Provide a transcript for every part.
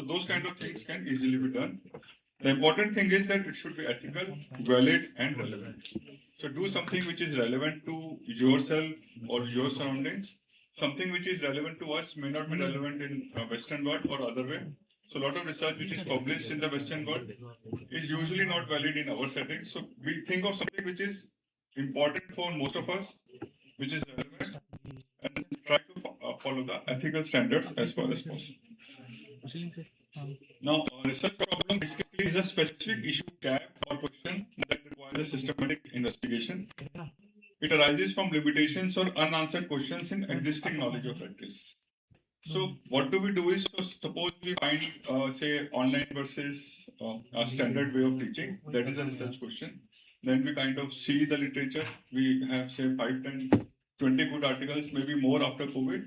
those kind of things can easily be done. The important thing is that it should be ethical, valid, and relevant. So do something which is relevant to yourself or your surroundings. Something which is relevant to us may not be relevant in Western world or other way. So a lot of research which is published in the Western world is usually not valid in our settings. So we think of something which is important for most of us, which is relevant, and try to follow the ethical standards as far as possible. Now, research problem basically is a specific issue gap or question that requires a systematic investigation. It arises from limitations or unanswered questions in existing knowledge or practice. So what do we do is, so suppose we find, say, online versus a standard way of teaching, that is a research question. Then we kind of see the literature. We have, say, 5, 10, 20 good articles, maybe more after COVID.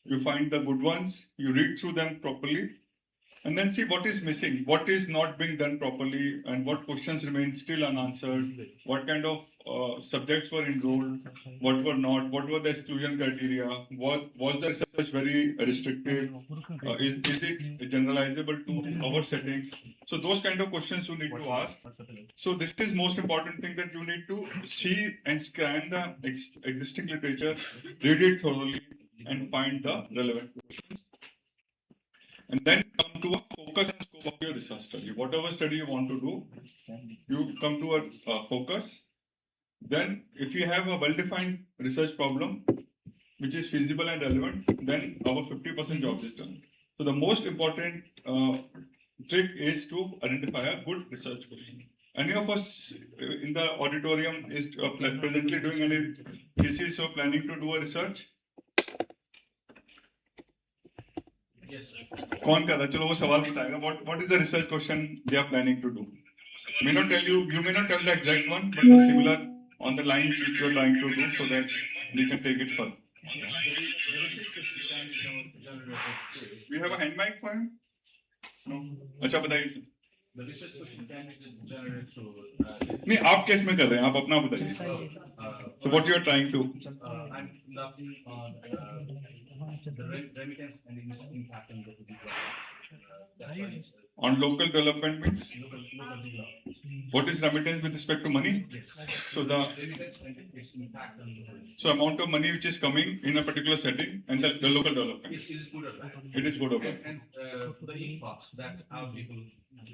You find the good ones, you read through them properly, and then see what is missing, what is not being done properly, and what questions remain still unanswered, what kind of subjects were enrolled, what were not, what were the exclusion criteria, was the research very restrictive, is it generalizable to our settings? So those kind of questions you need to ask. So this is most important thing, that you need to see and scan the existing literature, read it thoroughly, and find the relevant questions. And then come to a focus and scope of your research study. Whatever study you want to do, you come to a focus. Then if you have a well-defined research problem, which is feasible and relevant, then our 50% job is done. So the most important trick is to identify a good research question. Any of us in the auditorium is presently doing any thesis or planning to do a research? कौन कर रहा है? चलो वो सवाल बताएगा. What is the research question they are planning to do? May not tell you. You may not tell the exact one, but the similar on the lines which you are trying to do, so that we can take it further. We have a hand mic for him. No. अच्छा बताइए. The research question can be generated through. नहीं, आप किस में कर रहे हैं? आप अपना बताइए. So what you are trying to? I'm conducting on the remittance and its impact on local development. On local development means? Local development. What is remittance with respect to money? Yes. So the remittance and its impact on local. So amount of money which is coming in a particular setting, and the local development. Is good or bad? It is good or bad. And the influx that our people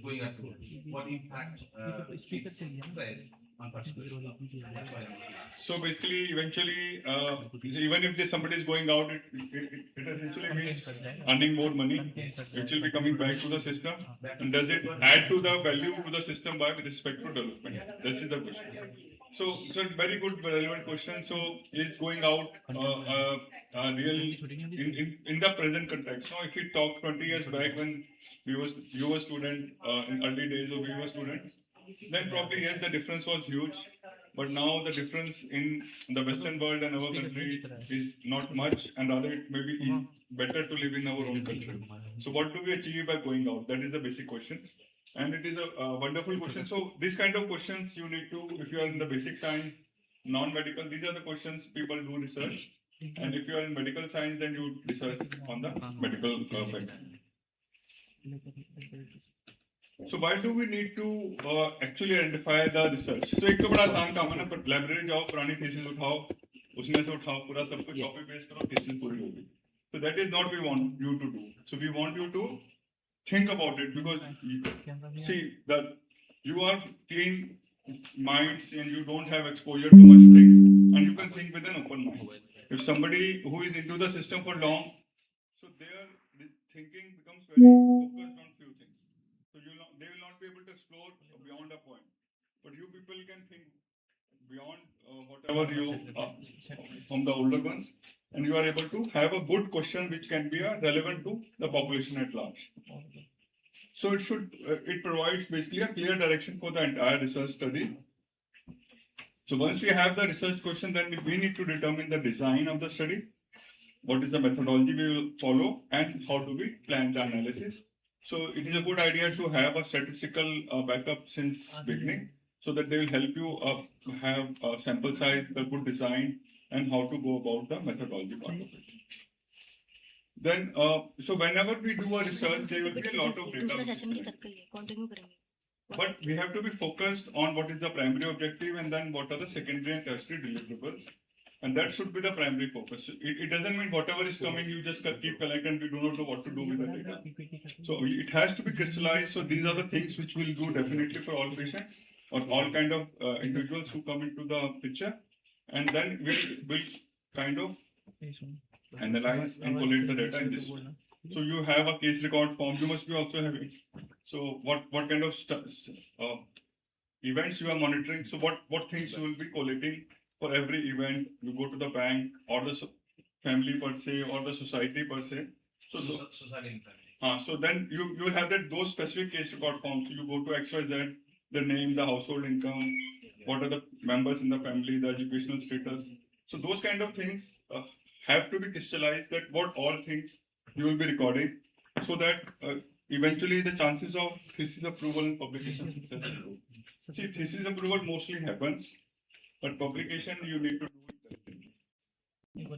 going at work, what impact it's said on particular stuff. That's why I'm looking at. So basically, eventually, even if somebody is going out, it essentially means earning more money, which will be coming back to the system. And does it add to the value to the system by with respect to development? This is the question. So very good, relevant question. So is going out real in the present context. Now, if we talk 20 years back when you were student, in early days of we were students, then probably yes, the difference was huge. But now the difference in the Western world and our country is not much, and rather it may be better to live in our own country. So what do we achieve by going out? That is the basic question. And it is a wonderful question. So these kind of questions you need to, if you are in the basic science, non-medical, these are the questions people do research. And if you are in medical science, then you research on the medical background. So why do we need to actually identify the research? So एक तो बड़ा आसान काम है ना, पर library जाओ, पुरानी thesis उठाओ, उसमें से उठाओ, पूरा सब कुछ copy paste करो, thesis पूरी होगी. So that is not we want you to do. So we want you to think about it, because see that you are clean minds and you don't have exposure to much things, and you can think with an open mind. If somebody who is into the system for long, so their thinking becomes very focused on few things. So they will not be able to explore beyond a point. But you people can think beyond whatever you from the older ones, and you are able to have a good question which can be relevant to the population at large. So it provides basically a clear direction for the entire research study. So once we have the research question, then we need to determine the design of the study, what is the methodology we will follow, and how do we plan the analysis. So it is a good idea to have a statistical backup since beginning, so that they will help you have a sample size, a good design, and how to go about the methodology part of it. Then, so whenever we do a research, there will be a lot of data. But we have to be focused on what is the primary objective and then what are the secondary and tertiary deliverables. And that should be the primary focus. It doesn't mean whatever is coming, you just keep collecting and we do not know what to do with the data. So it has to be crystallized. So these are the things which we'll do definitely for all patients or all kind of individuals who come into the picture. And then we'll kind of analyze and collate the data in this way. So you have a case record form, you must be also having. So what kind of events you are monitoring? So what things you will be collating for every event? You go to the bank or the family per se or the society per se. So society and family. So then you will have those specific case record forms. So you go to XYZ, the name, the household income, what are the members in the family, the educational status. So those kind of things have to be crystallized, that what all things you will be recording, so that eventually the chances of thesis approval and publication success improve. See, thesis approval mostly happens, but publication you need to do it correctly.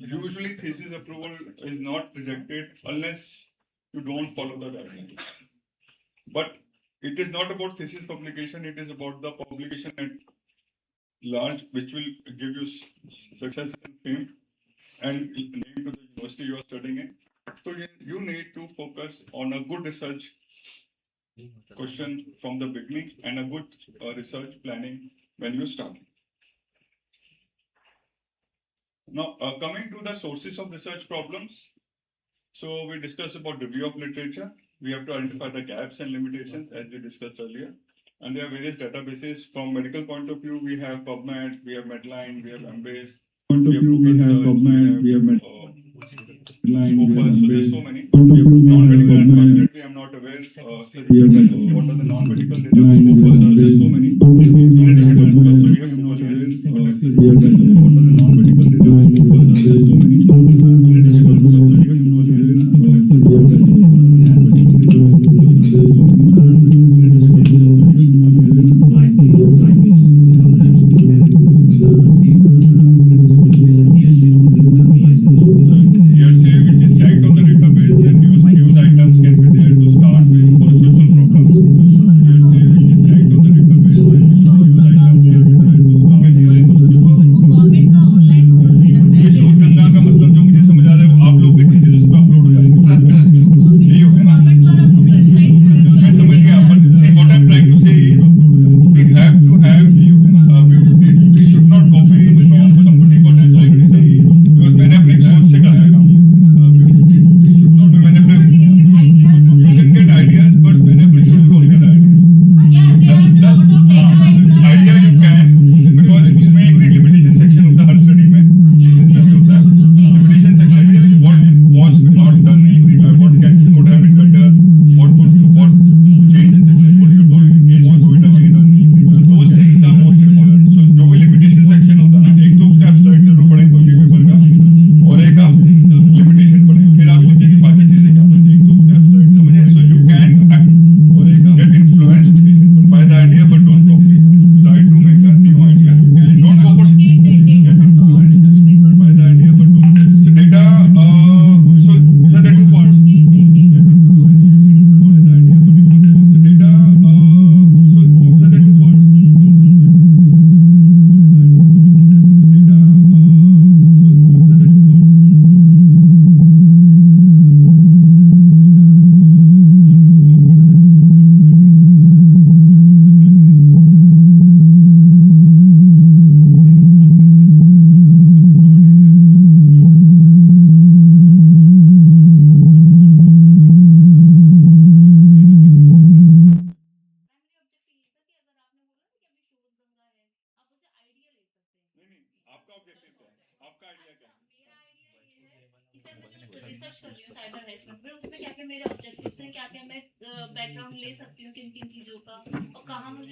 Usually thesis approval is not rejected unless you don't follow the guidelines. But it is not about thesis publication, it is about the publication at large, which will give you success and fame and name to the university you are studying in. So you need to focus on a good research question from the beginning and a good research planning when you start. Now, coming to the sources of research problems. So we discussed about review of literature. We have to identify the gaps and limitations as we discussed earlier. And there are various databases. From medical point of view, we have PubMed, we have Medline, we have Embase. Point of view, we have PubMed, we have Medline. So there's so many. Non-medical, unfortunately, I'm not aware. What are the non-medical data? There's so many. In addition to also, we have what are the non-medical data? There's so many. In addition to also, we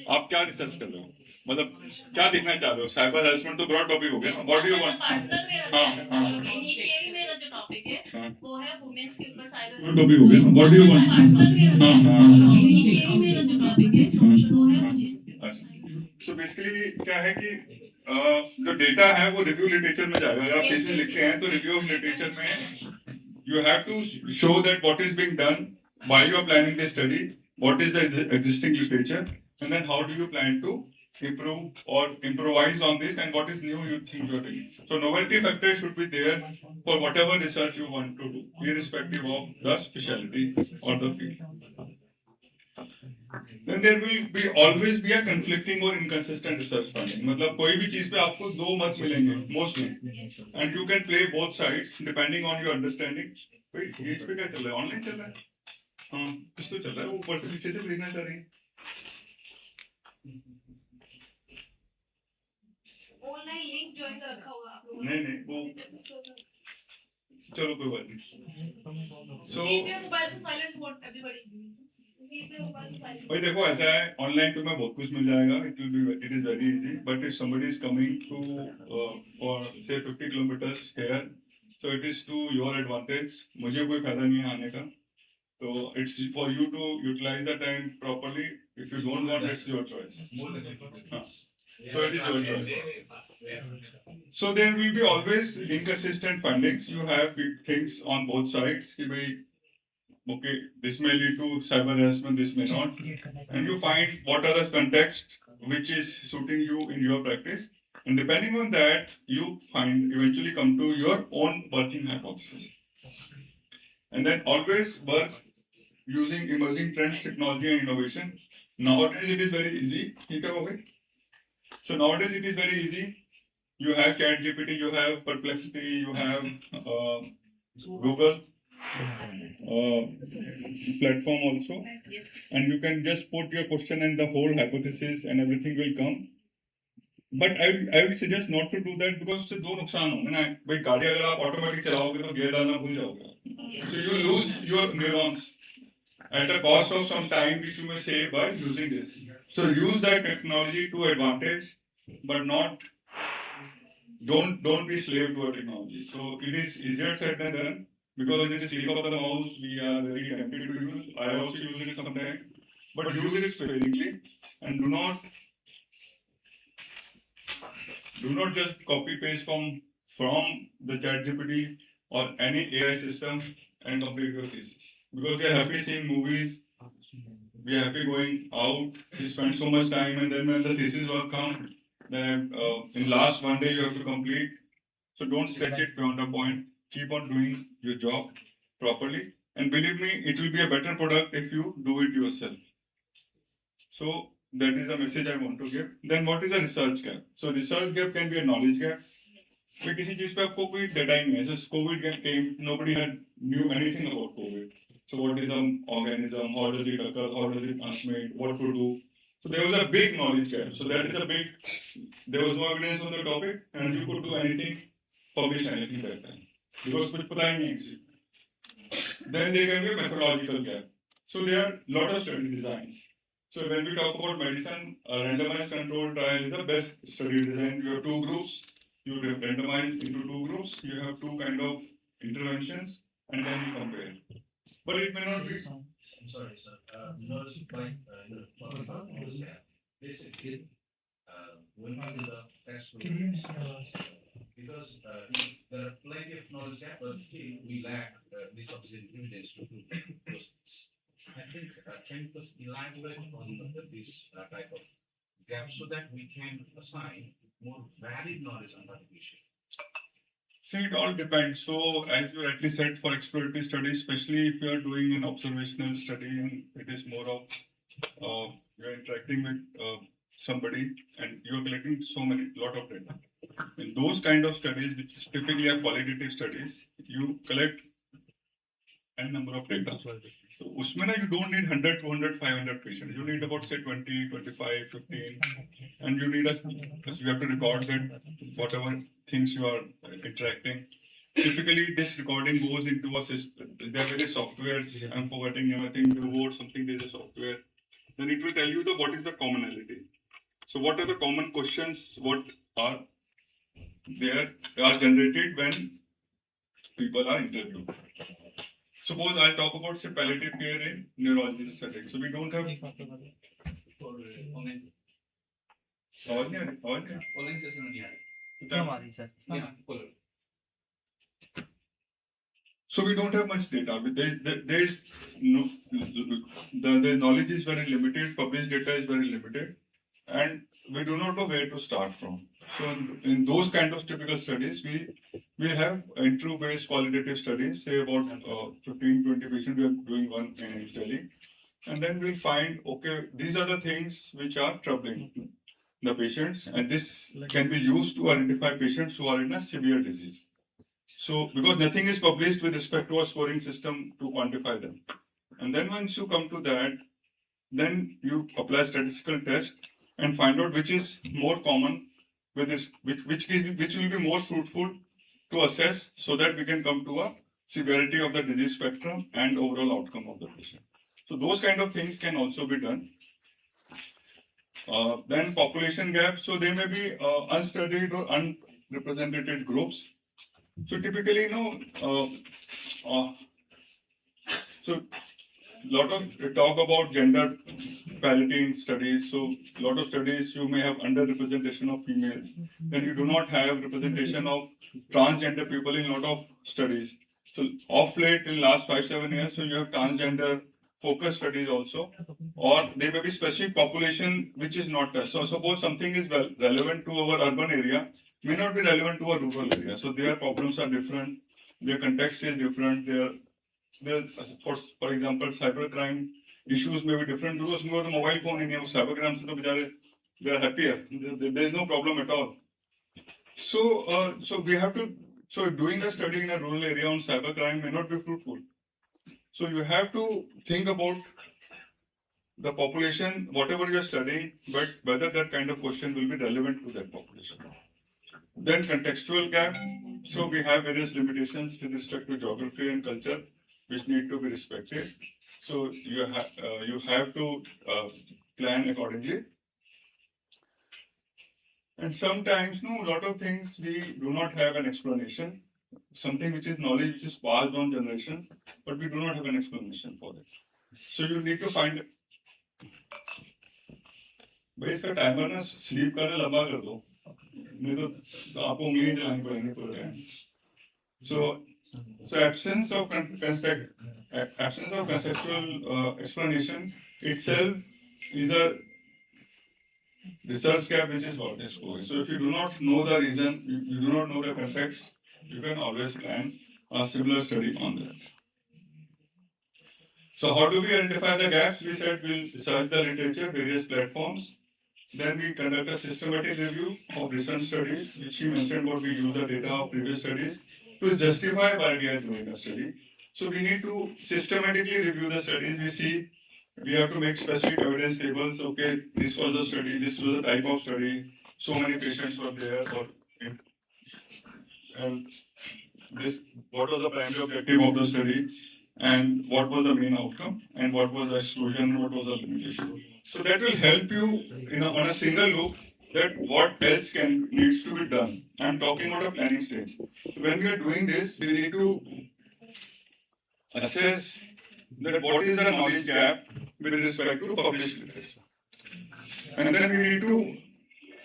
आप क्या research कर रहे हो, मतलब क्या देखना चाह रहे हो? साइबर हरासमेंट तो ब्रॉड टॉपिक हो गया ना, what do you want? Initially मेरा जो टॉपिक है वो है वुमेन्स के ऊपर साइबर टॉपिक हो गया ना, what do you want? Initially मेरा जो टॉपिक है वो है। सो बेसिकली क्या है कि जो डेटा है वो रिव्यू लिटरेचर में जाएगा। अगर आप थीसिस लिखते हैं तो रिव्यू ऑफ लिटरेचर में You have to show that what is being done, why you are planning the study, what is the existing literature, and then how do you plan to improve or improvise on this, and what is new you think you are doing. So novelty factor should be there for whatever research you want to do, irrespective of the specialty or the field. Then there will be always be a conflicting or inconsistent research finding. मतलब कोई भी चीज पे आपको दो मत मिलेंगे mostly, and you can play both sides depending on your understanding. भाई ये इस पे क्या चल रहा है? ऑनलाइन चल रहा है? हाँ, कुछ तो चल रहा है. वो ऊपर से पीछे से देखना चाह रही है. ऑनलाइन लिंक ज्वाइन कर रखा होगा आप लोगों ने. नहीं वो चलो कोई बात नहीं. So मोबाइल से साइलेंट मोड एवरीबॉडी. भाई देखो ऐसा है, ऑनलाइन पे मैं बहुत कुछ मिल जाएगा. It is very easy. But if somebody is coming to for say 50 kilometres here, so it is to your advantage. मुझे कोई फायदा नहीं है आने का. तो it's for you to utilise the time properly. If you don't want, it's your choice. So it is your choice. So there will be always inconsistent findings. You have big things on both sides. कि भाई, okay, this may lead to cyber harassment, this may not, and you find what are the context which is suiting you in your practice, and depending on that, you eventually come to your own working hypothesis, and then always work using emerging trends, technology, and innovation. Nowadays it is very easy. ठीक है भाई? So nowadays it is very easy. You have ChatGPT, you have Perplexity, you have Google platform also, and you can just put your question and the whole hypothesis and everything will come. But I will suggest not to do that, because उससे दो नुकसान होंगे ना. भाई गाड़ी अगर आप automatic चलाओगे तो गियर डालना भूल जाओगे. So you lose your neurons at a cost of some time which you may save by using this. So use that technology to advantage, but don't be slave to a technology. So it is easier said than done, because it is click of the mouse. We are very tempted to use. I also use it sometimes, but use it sparingly, and do not just copy paste from the ChatGPT or any AI system and complete your thesis, because we are happy seeing movies. We are happy going out. We spend so much time, and then when the thesis work comes, then in last one day you have to complete. So don't stretch it beyond a point. Keep on doing your job properly, and believe me, it will be a better product if you do it yourself. So that is the message I want to give. Then what is a research gap? So research gap can be a knowledge gap. So किसी चीज पे आपको कोई data ही नहीं है. So COVID came, nobody knew anything about COVID. So what is an organism? How does it occur? How does it transmit? What to do? So there was a big knowledge gap. So that is a big. There was no evidence on the topic, and you could do anything, publish anything that time, because कुछ पता ही नहीं किसी. Then there can be a methodological gap. So there are lot of study designs. So when we talk about medicine, a randomized controlled trial is the best study design. You have two groups. You randomize into two groups. You have two kind of interventions, and then you compare. But it may not be. Sorry, sir. Knowledge point, knowledge gap. Basically, when we do the test programs, because there are plenty of knowledge gap, but still we lack this sufficient evidence to prove those things. I think can you just elaborate on this type of gap so that we can assign more valid knowledge on that issue? See, it all depends. So, as you rightly said, for exploratory studies, especially if you are doing an observational study, and it is more of you are interacting with somebody and you are collecting lot of data. In those kind of studies, which is typically are qualitative studies, you collect n number of data. So, उसमें ना you don't need 100, 200, 500 patients. You need about say 20, 25, 15, and you need because you have to record that whatever things you are interacting. Typically, this recording goes into a system. There are various softwares. I'm forgetting everything. The word something. There's a software. Then it will tell you what is the commonality. So what are the common questions? What are generated when people are interviewed? Suppose I'll talk about say palliative care in neurology setting. So we don't have. Online session में नहीं आ रही. हमारी sir Yeah, follow. So we don't have much data. There is no, the knowledge is very limited, published data is very limited, and we do not know where to start from. So in those kind of typical studies, we have interview-based qualitative studies, say about 15, 20 patients, we are doing one in each Delhi. And then we'll find, okay, these are the things which are troubling the patients, and this can be used to identify patients who are in a severe disease. So, because nothing is published with respect to a scoring system to quantify them. And then once you come to that, then you apply statistical test and find out which is more common with this, which will be more fruitful to assess, so that we can come to a severity of the disease spectrum and overall outcome of the patient. So those kind of things can also be done. Then population gap. So they may be unstudied or unrepresented groups. So typically, so lot of talk about gender parity in studies. So lot of studies you may have underrepresentation of females. Then you do not have representation of transgender people in lot of studies. So of late in last 5-7 years, so you have transgender focus studies also, or there may be specific population which is not touched. So suppose something is relevant to our urban area, may not be relevant to a rural area. So their problems are different, their context is different, for example, cybercrime issues may be different because the mobile phone in cybercrime, so they are happier. There is no problem at all. So we have to. So doing a study in a rural area on cybercrime may not be fruitful. So you have to think about the population, whatever you are studying, but whether that kind of question will be relevant to that population. Then contextual gap. So we have various limitations with respect to geography and culture, which need to be respected. So you have to plan accordingly. And sometimes, a lot of things we do not have an explanation. Something which is knowledge which is passed on generations, but we do not have an explanation for it. So you need to find. भाई इसका timer ना sleep करने लंबा कर दो, नहीं तो आपको उंगलियां चलानी पड़ेंगी पूरे time. So absence of conceptual explanation itself is a research gap which is what is going. So if you do not know the reason, you do not know the context, you can always plan a similar study on that. So how do we identify the gaps? We said we'll search the literature, various platforms. Then we conduct a systematic review of recent studies, which he mentioned what we use the data of previous studies to justify why we are doing a study. So we need to systematically review the studies. We have to make specific evidence tables. Okay, this was a study, this was a type of study, so many patients were there, and this, what was the primary objective of the study, and what was the main outcome, and what was the exclusion, what was the limitation. So that will help you on a single look that what else needs to be done. I'm talking about a planning stage. When we are doing this, we need to assess that what is the knowledge gap with respect to published literature. And then we need to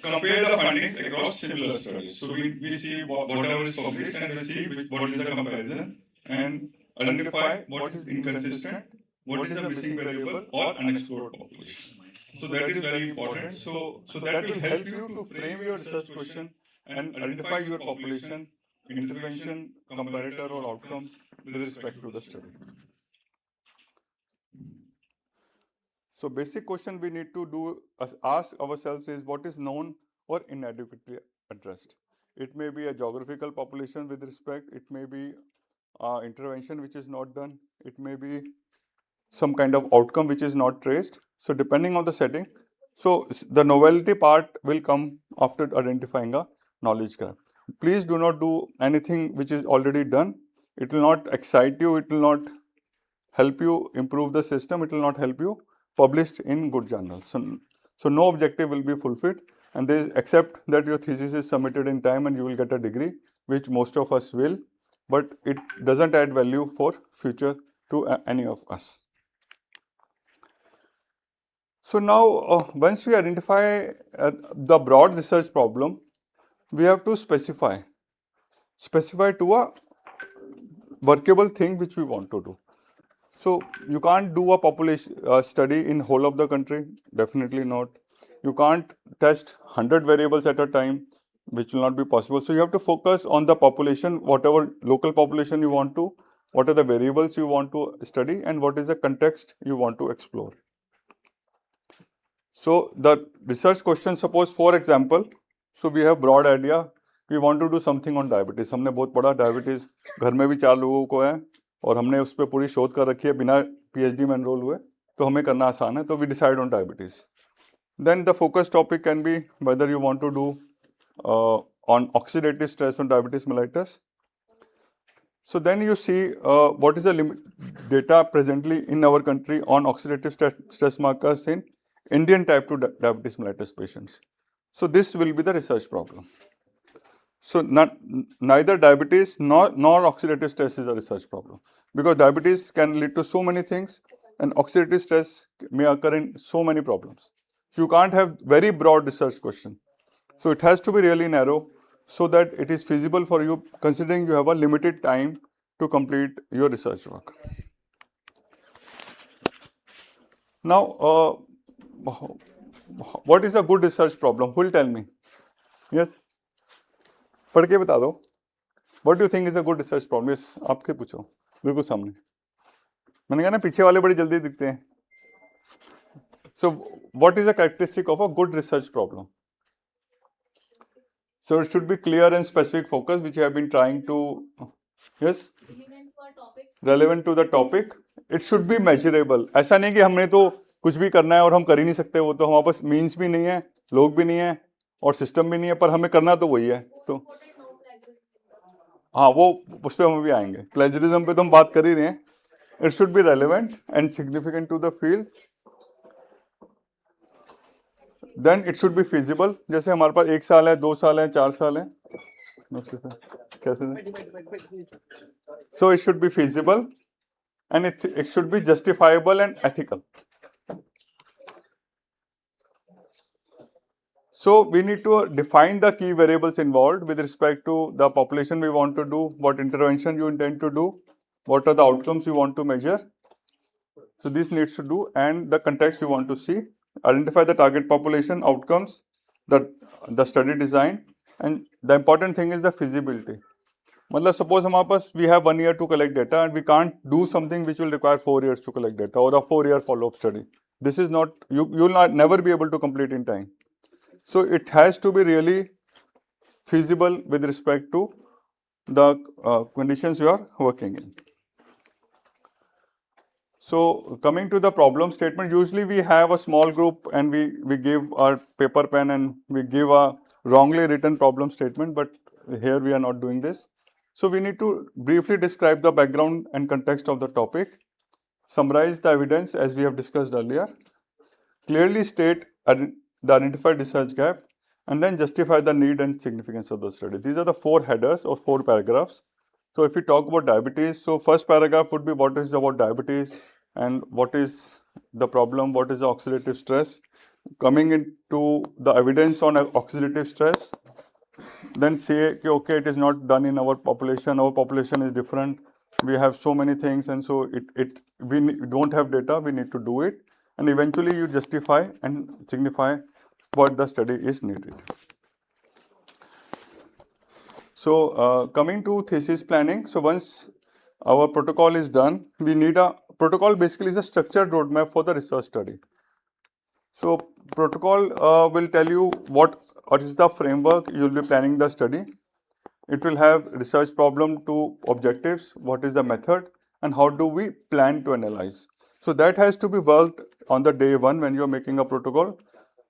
compare the findings across similar studies. So we see whatever is published and we see what is the comparison and identify what is inconsistent, what is the missing variable or unexplored population. So that is very important. So that will help you to frame your research question and identify your population, intervention, comparator or outcomes with respect to the study. So basic question we need to do ask ourselves is what is known or inadequately addressed. It may be a geographical population with respect, it may be intervention which is not done, it may be some kind of outcome which is not traced. So depending on the setting, so the novelty part will come after identifying a knowledge gap. Please do not do anything which is already done. It will not excite you, it will not help you improve the system, it will not help you published in good journals. So no objective will be fulfilled, and there is, except that your thesis is submitted in time and you will get a degree, which most of us will, but it doesn't add value for future to any of us. So now once we identify the broad research problem, we have to specify to a workable thing which we want to do. So you can't do a population study in whole of the country, definitely not. You can't test 100 variables at a time, which will not be possible. So you have to focus on the population, whatever local population you want to, what are the variables you want to study, and what is the context you want to explore. So the research question, suppose for example, so we have broad idea, we want to do something on diabetes. हमने बहुत पढ़ा diabetes, घर में भी 4 लोगों को है और हमने उस पर पूरी शोध कर रखी है बिना PhD में एनरोल हुए, तो हमें करना आसान है, तो we decide on diabetes. Then the focus topic can be whether you want to do on oxidative stress on diabetes mellitus. So then you see what is the data presently in our country on oxidative stress markers in Indian type 2 diabetes mellitus patients. So this will be the research problem. So neither diabetes nor oxidative stress is a research problem, because diabetes can lead to so many things and oxidative stress may occur in so many problems. So you can't have very broad research question. So it has to be really narrow so that it is feasible for you, considering you have a limited time to complete your research work. Now, what is a good research problem? Who will tell me? Yes? पढ़ के बता दो. What do you think is a good research problem? Yes, आपके पूछो, बिल्कुल सामने. मैंने कहा ना पीछे वाले बड़ी जल्दी दिखते हैं. So, what is a characteristic of a good research problem? So it should be clear and specific focus, which I have been trying to. Yes. Relevant to the topic. It should be measurable. ऐसा नहीं कि हमने तो कुछ भी करना है और हम कर ही नहीं सकते, वो तो हमारे पास मीन्स भी नहीं है, लोग भी नहीं है और सिस्टम भी नहीं है, पर हमें करना तो वही है. तो हाँ, वो उस पर हम भी आएंगे. प्लेजरिज्म पे तो हम बात कर ही रहे हैं. It should be relevant and significant to the field. Then it should be feasible. जैसे हमारे पास 1 साल है, 2 साल है, 4 साल है. कैसे? So it should be feasible and it should be justifiable and ethical. So we need to define the key variables involved with respect to the population we want to do, what intervention you intend to do, what are the outcomes you want to measure. So this needs to do, and the context you want to see. Identify the target population, outcomes, the study design, and the important thing is the feasibility. मतलब suppose हमारे पास we have 1 year to collect data and we can't do something which will require 4 years to collect data or a 4-year follow-up study. This is not, you will never be able to complete in time. So it has to be really feasible with respect to the conditions you are working in. So coming to the problem statement, usually we have a small group and we give our paper pen and we give a wrongly written problem statement, but here we are not doing this. So we need to briefly describe the background and context of the topic, summarize the evidence as we have discussed earlier, clearly state the identified research gap, and then justify the need and significance of the study. These are the 4 headers or 4 paragraphs. So if we talk about diabetes, so first paragraph would be what is about diabetes and what is the problem, what is the oxidative stress, coming into the evidence on oxidative stress, then say, okay, it is not done in our population is different, we have so many things, and so we don't have data, we need to do it, and eventually you justify and signify what the study is needed. So coming to thesis planning, so once our protocol is done, we need a protocol. Basically is a structured roadmap for the research study. So protocol will tell you what is the framework you will be planning the study. It will have research problem to objectives, what is the method, and how do we plan to analyze. So that has to be worked on the day 1 when you are making a protocol,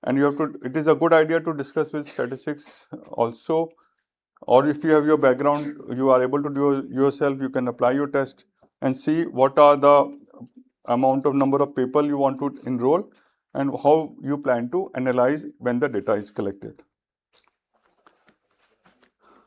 and you have to, it is a good idea to discuss with statistics also, or if you have your background, you are able to do yourself, you can apply your test and see what are the amount of number of people you want to enroll and how you plan to analyze when the data is collected.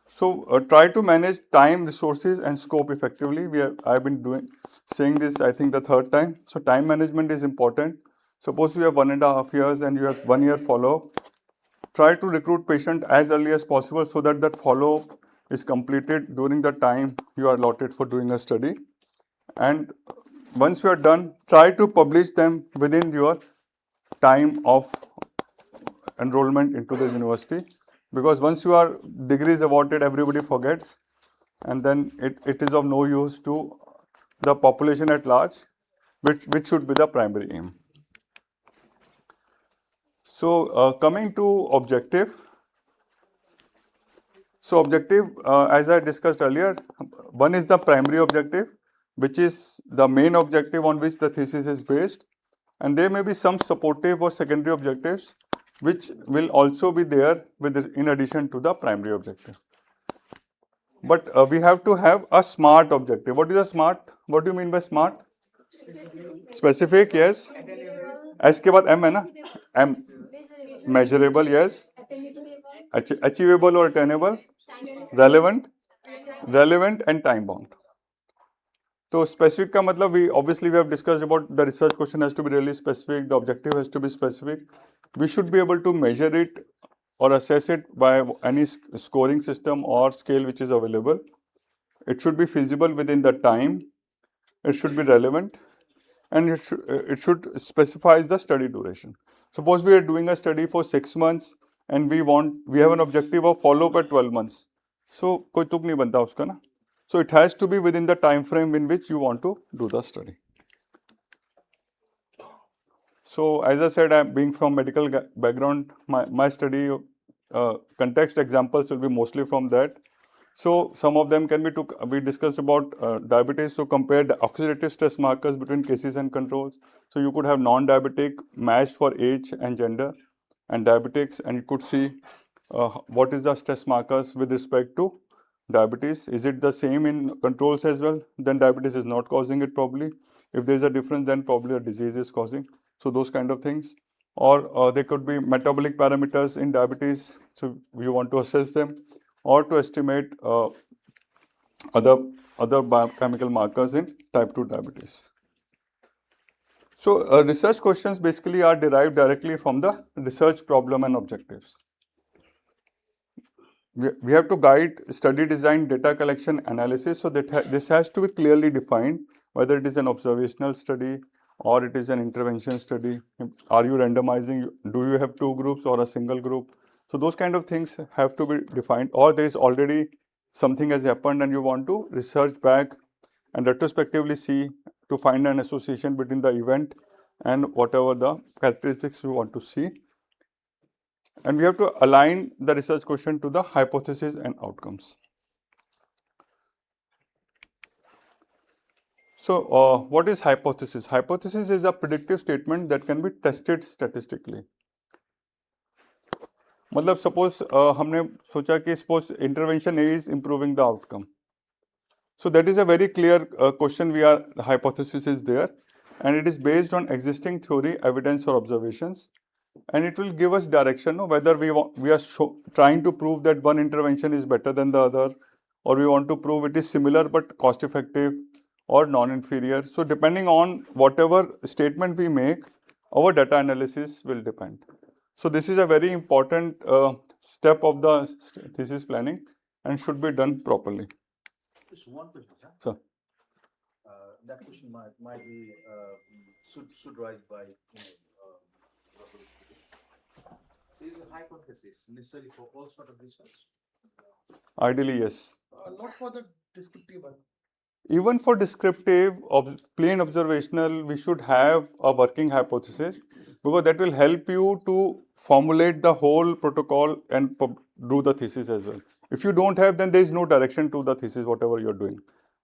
So try to manage time, resources, and scope effectively. I've been saying this, I think, the 3rd time. So time management is important. Suppose you have 1.5 years and you have 1 year follow-up. Try to recruit patient as early as possible so that follow-up is completed during the time you are allotted for doing a study. And once you are done, try to publish them within your time of enrollment into the university, because once your degree is awarded, everybody forgets, and then it is of no use to the population at large, which should be the primary aim. So coming to objective. So objective, as I discussed earlier, one is the primary objective, which is the main objective on which the thesis is based, and there may be some supportive or secondary objectives which will also be there in addition to the primary objective. But we have to have a SMART objective. What is a SMART? What do you mean by SMART? Specific, yes. S के बाद M है ना? M. Measurable, yes. Achievable or attainable. Relevant and time bound. So specific का मतलब we have discussed about the research question has to be really specific, the objective has to be specific. We should be able to measure it or assess it by any scoring system or scale which is available. It should be feasible within the time. It should be relevant, and it should specify the study duration. Suppose we are doing a study for 6 months and we have an objective of follow up at 12 months. So कोई तुक नहीं बनता उसका ना. So it has to be within the time frame in which you want to do the study. So as I said, I'm being from medical background, my study context examples will be mostly from that. So some of them can be we discussed about diabetes. So compare the oxidative stress markers between cases and controls. So you could have non-diabetic matched for age and gender, and diabetics, and you could see what is the stress markers with respect to diabetes. Is it the same in controls as well? Then diabetes is not causing it probably. If there is a difference, then probably a disease is causing. So those kind of things. Or there could be metabolic parameters in diabetes. So you want to assess them, or to estimate other biochemical markers in type 2 diabetes. So research questions basically are derived directly from the research problem and objectives. We have to guide study design, data collection, analysis. So that this has to be clearly defined, whether it is an observational study or it is an intervention study. Are you randomizing? Do you have 2 groups or a single group? So those kind of things have to be defined, or there is already something has happened and you want to research back and retrospectively see to find an association between the event and whatever the characteristics you want to see. And we have to align the research question to the hypothesis and outcomes. So what is hypothesis? Hypothesis is a predictive statement that can be tested statistically. मतलब suppose हमने सोचा कि suppose intervention A is improving the outcome. So that is a very clear question. The hypothesis is there, and it is based on existing theory, evidence, or observations, and it will give us direction, whether we are trying to prove that one intervention is better than the other, or we want to prove it is similar but cost effective or non-inferior. So depending on whatever statement we make, our data analysis will depend. So this is a very important step of the thesis planning and should be done properly. Just one question, sir. So That question might be should rise by is a hypothesis necessary for all sort of research? ideally, yes. Not for the descriptive one. Even for descriptive, plain observational, we should have a working hypothesis, because that will help you to formulate the whole protocol and do the thesis as well. If you don't have, then there is no direction to the thesis, whatever you're doing.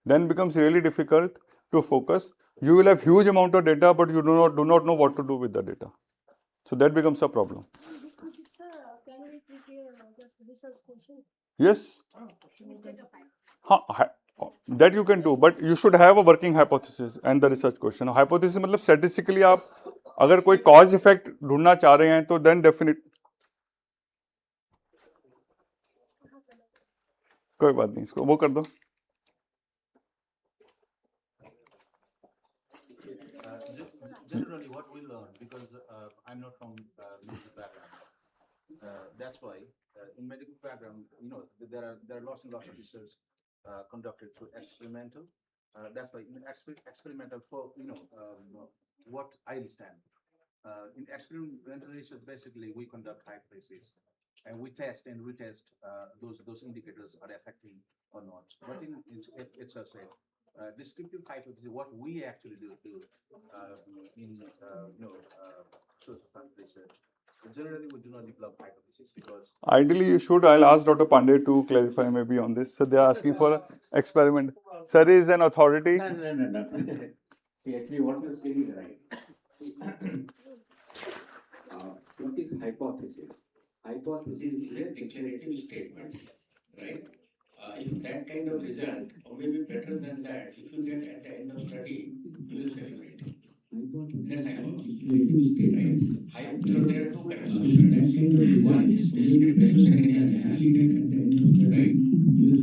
Then becomes really difficult to focus. You will have huge amount of data, but you do not know what to do with the data. So that becomes a problem. Can we prepare just research question? Yes. Instead of That you can do, but you should have a working hypothesis and the research question. Hypothesis मतलब statistically आप अगर कोई cause effect ढूंढना चाह रहे हैं तो then definite कोई बात नहीं, इसको वो कर दो. Generally, what we learn, because I'm not from music background, That's why in medical background, there are lots and lots of research conducted through experimental. That's why in experimental for what I understand. In experimental research, basically we conduct hypotheses and we test and retest those indicators are effective or not. But it's a say descriptive hypothesis, what we actually do in social science research. Generally, we do not develop hypotheses because Ideally, you should. I'll ask Dr. Pandey to clarify maybe on this. So they are asking for an experiment. Sir is an authority. No. See, actually, what you're saying is right. What is hypothesis? Hypothesis is a declarative statement, right? If that kind of result, or maybe better than that, if you get at the end of study, you will celebrate. That's hypothesis, right? So there are two kinds of studies. One is descriptive, second is analytic, right?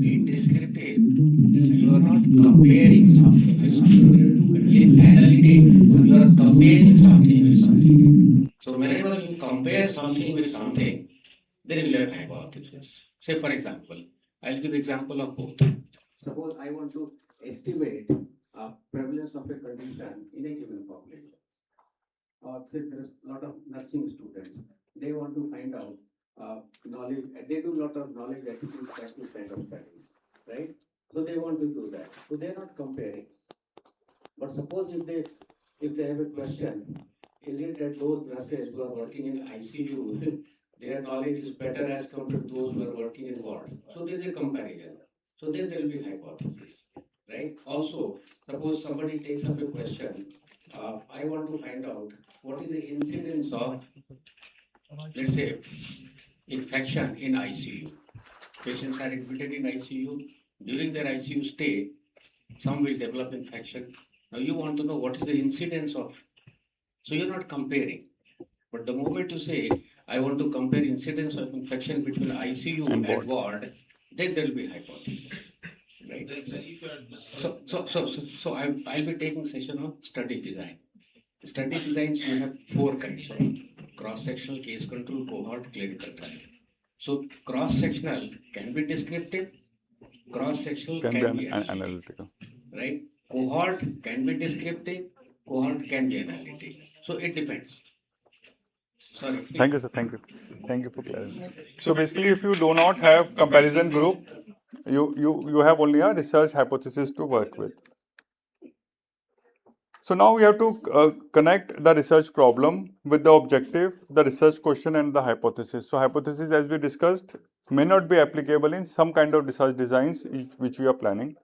In descriptive, you are not comparing something with something. In analytic, you are comparing something with something. So whenever you compare something with something, then you will have hypothesis. Say for example, I'll give example of both. Suppose I want to estimate prevalence of a condition in a given population. Or say there is a lot of nursing students. They want to find out knowledge. They do a lot of knowledge attitude practice kind of studies, right? So they want to do that. So they are not comparing. But suppose if they have a question, is it that those nurses who are working in ICU, their knowledge is better as compared to those who are working in wards? So there is a comparison. So then there will be hypothesis, right? Also, suppose somebody takes up a question. I want to find out what is the incidence of, let's say, infection in ICU. Patients are admitted in ICU. During their ICU stay, some will develop infection. Now you want to know what is the incidence of. So you're not comparing. But the moment you say, I want to compare incidence of infection between ICU and ward, then there will be hypothesis. Right? So I'll be taking session on study design. Study designs, you have four kinds of cross-sectional, case control, cohort, clinical trial. So cross-sectional can be descriptive, cross-sectional can be analytical. Right? Cohort can be descriptive, cohort can be analytic. So it depends. Sorry. Thank you, sir. Thank you. Thank you for clarifying. So basically, if you do not have comparison group, you have only a research hypothesis to work with. So now we have to connect the research problem with the objective, the research question and the hypothesis. So hypothesis, as we discussed, may not be applicable in some kind of research designs which we are planning.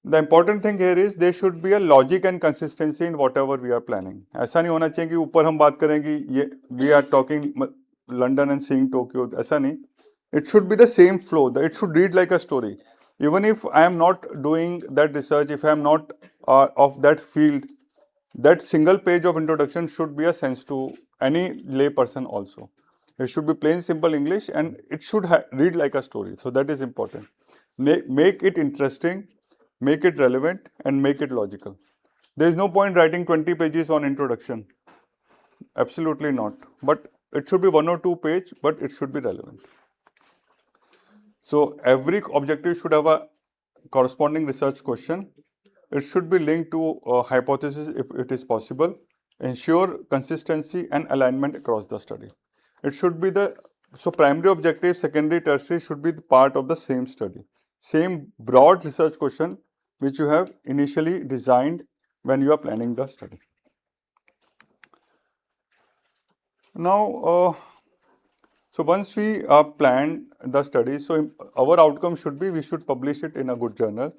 The important thing here is there should be a logic and consistency in whatever we are planning. ऐसा नहीं होना चाहिए कि ऊपर हम बात करेंगे ये we are talking London and seeing Tokyo. ऐसा नहीं. It should be the same flow. It should read like a story. Even if I am not doing that research, if I am not of that field, that single page of introduction should be a sense to any lay person also. It should be plain simple English and it should read like a story. So that is important. Make it interesting, make it relevant and make it logical. There is no point writing 20 pages on introduction. Absolutely not. But it should be 1 or 2 pages, but it should be relevant. So every objective should have a corresponding research question. It should be linked to a hypothesis if it is possible. Ensure consistency and alignment across the study. It should be so primary objective, secondary, tertiary should be the part of the same study. Same broad research question which you have initially designed when you are planning the study. Now, so once we plan the study, so our outcome should be we should publish it in a good journal.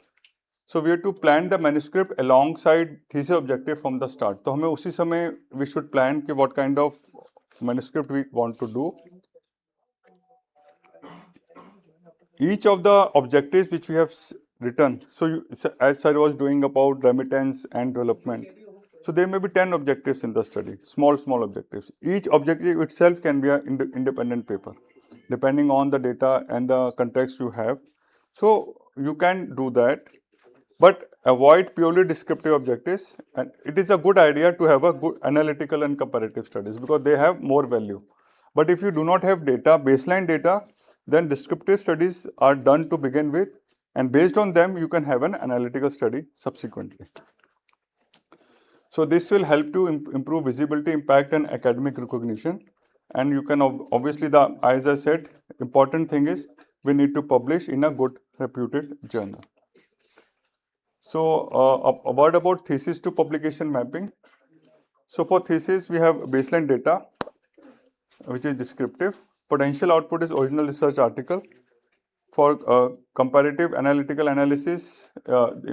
So we have to plan the manuscript alongside thesis objective from the start. तो हमें उसी समय we should plan कि what kind of manuscript we want to do. Each of the objectives which we have written, so as Sir was doing about remittance and development, so there may be 10 objectives in the study, small objectives. Each objective itself can be an independent paper, depending on the data and the context you have. So you can do that, but avoid purely descriptive objectives. And it is a good idea to have a good analytical and comparative studies because they have more value. But if you do not have data, baseline data, then descriptive studies are done to begin with, and based on them, you can have an analytical study subsequently. So this will help to improve visibility, impact, and academic recognition. And you can obviously, as I said, important thing is we need to publish in a good reputed journal. So a word about thesis to publication mapping. So for thesis, we have baseline data, which is descriptive. Potential output is original research article. For comparative analytical analysis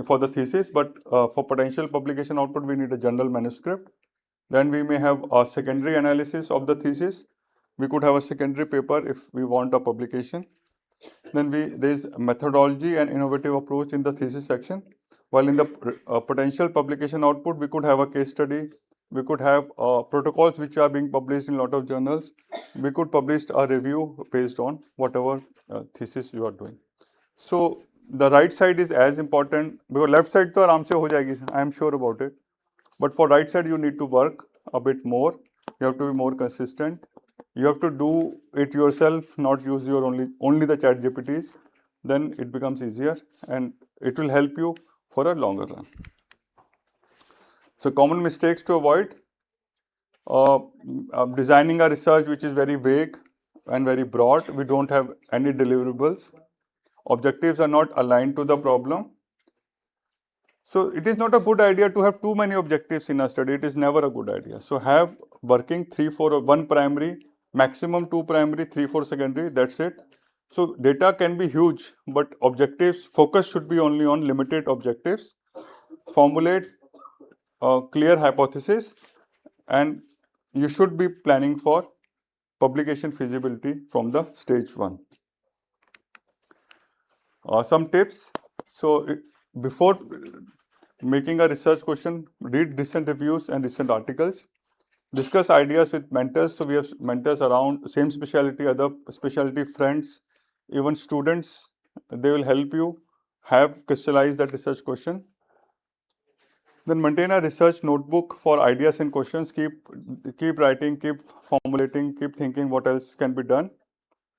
for the thesis, but for potential publication output, we need a journal manuscript. Then we may have a secondary analysis of the thesis. We could have a secondary paper if we want a publication. Then there is methodology and innovative approach in the thesis section. While in the potential publication output, we could have a case study. We could have protocols which are being published in a lot of journals. We could publish a review based on whatever thesis you are doing. So the right side is as important, because left side तो आराम से हो जाएगी, I am sure about it. But for right side, you need to work a bit more. You have to be more consistent. You have to do it yourself, not use your only the chat GPTs. Then it becomes easier and it will help you for a longer run. So common mistakes to avoid: designing a research which is very vague and very broad. We don't have any deliverables. Objectives are not aligned to the problem. So it is not a good idea to have too many objectives in a study. It is never a good idea. So have working 3, 4, or 1 primary, maximum 2 primary, 3, 4 secondary. That's it. So data can be huge, but objectives, focus should be only on limited objectives. Formulate a clear hypothesis, and you should be planning for publication feasibility from the stage 1. Some tips. So before making a research question, read recent reviews and recent articles. Discuss ideas with mentors. So we have mentors around same specialty, other specialty friends, even students. They will help you have crystallized that research question. Then maintain a research notebook for ideas and questions. Keep writing, keep formulating, keep thinking what else can be done.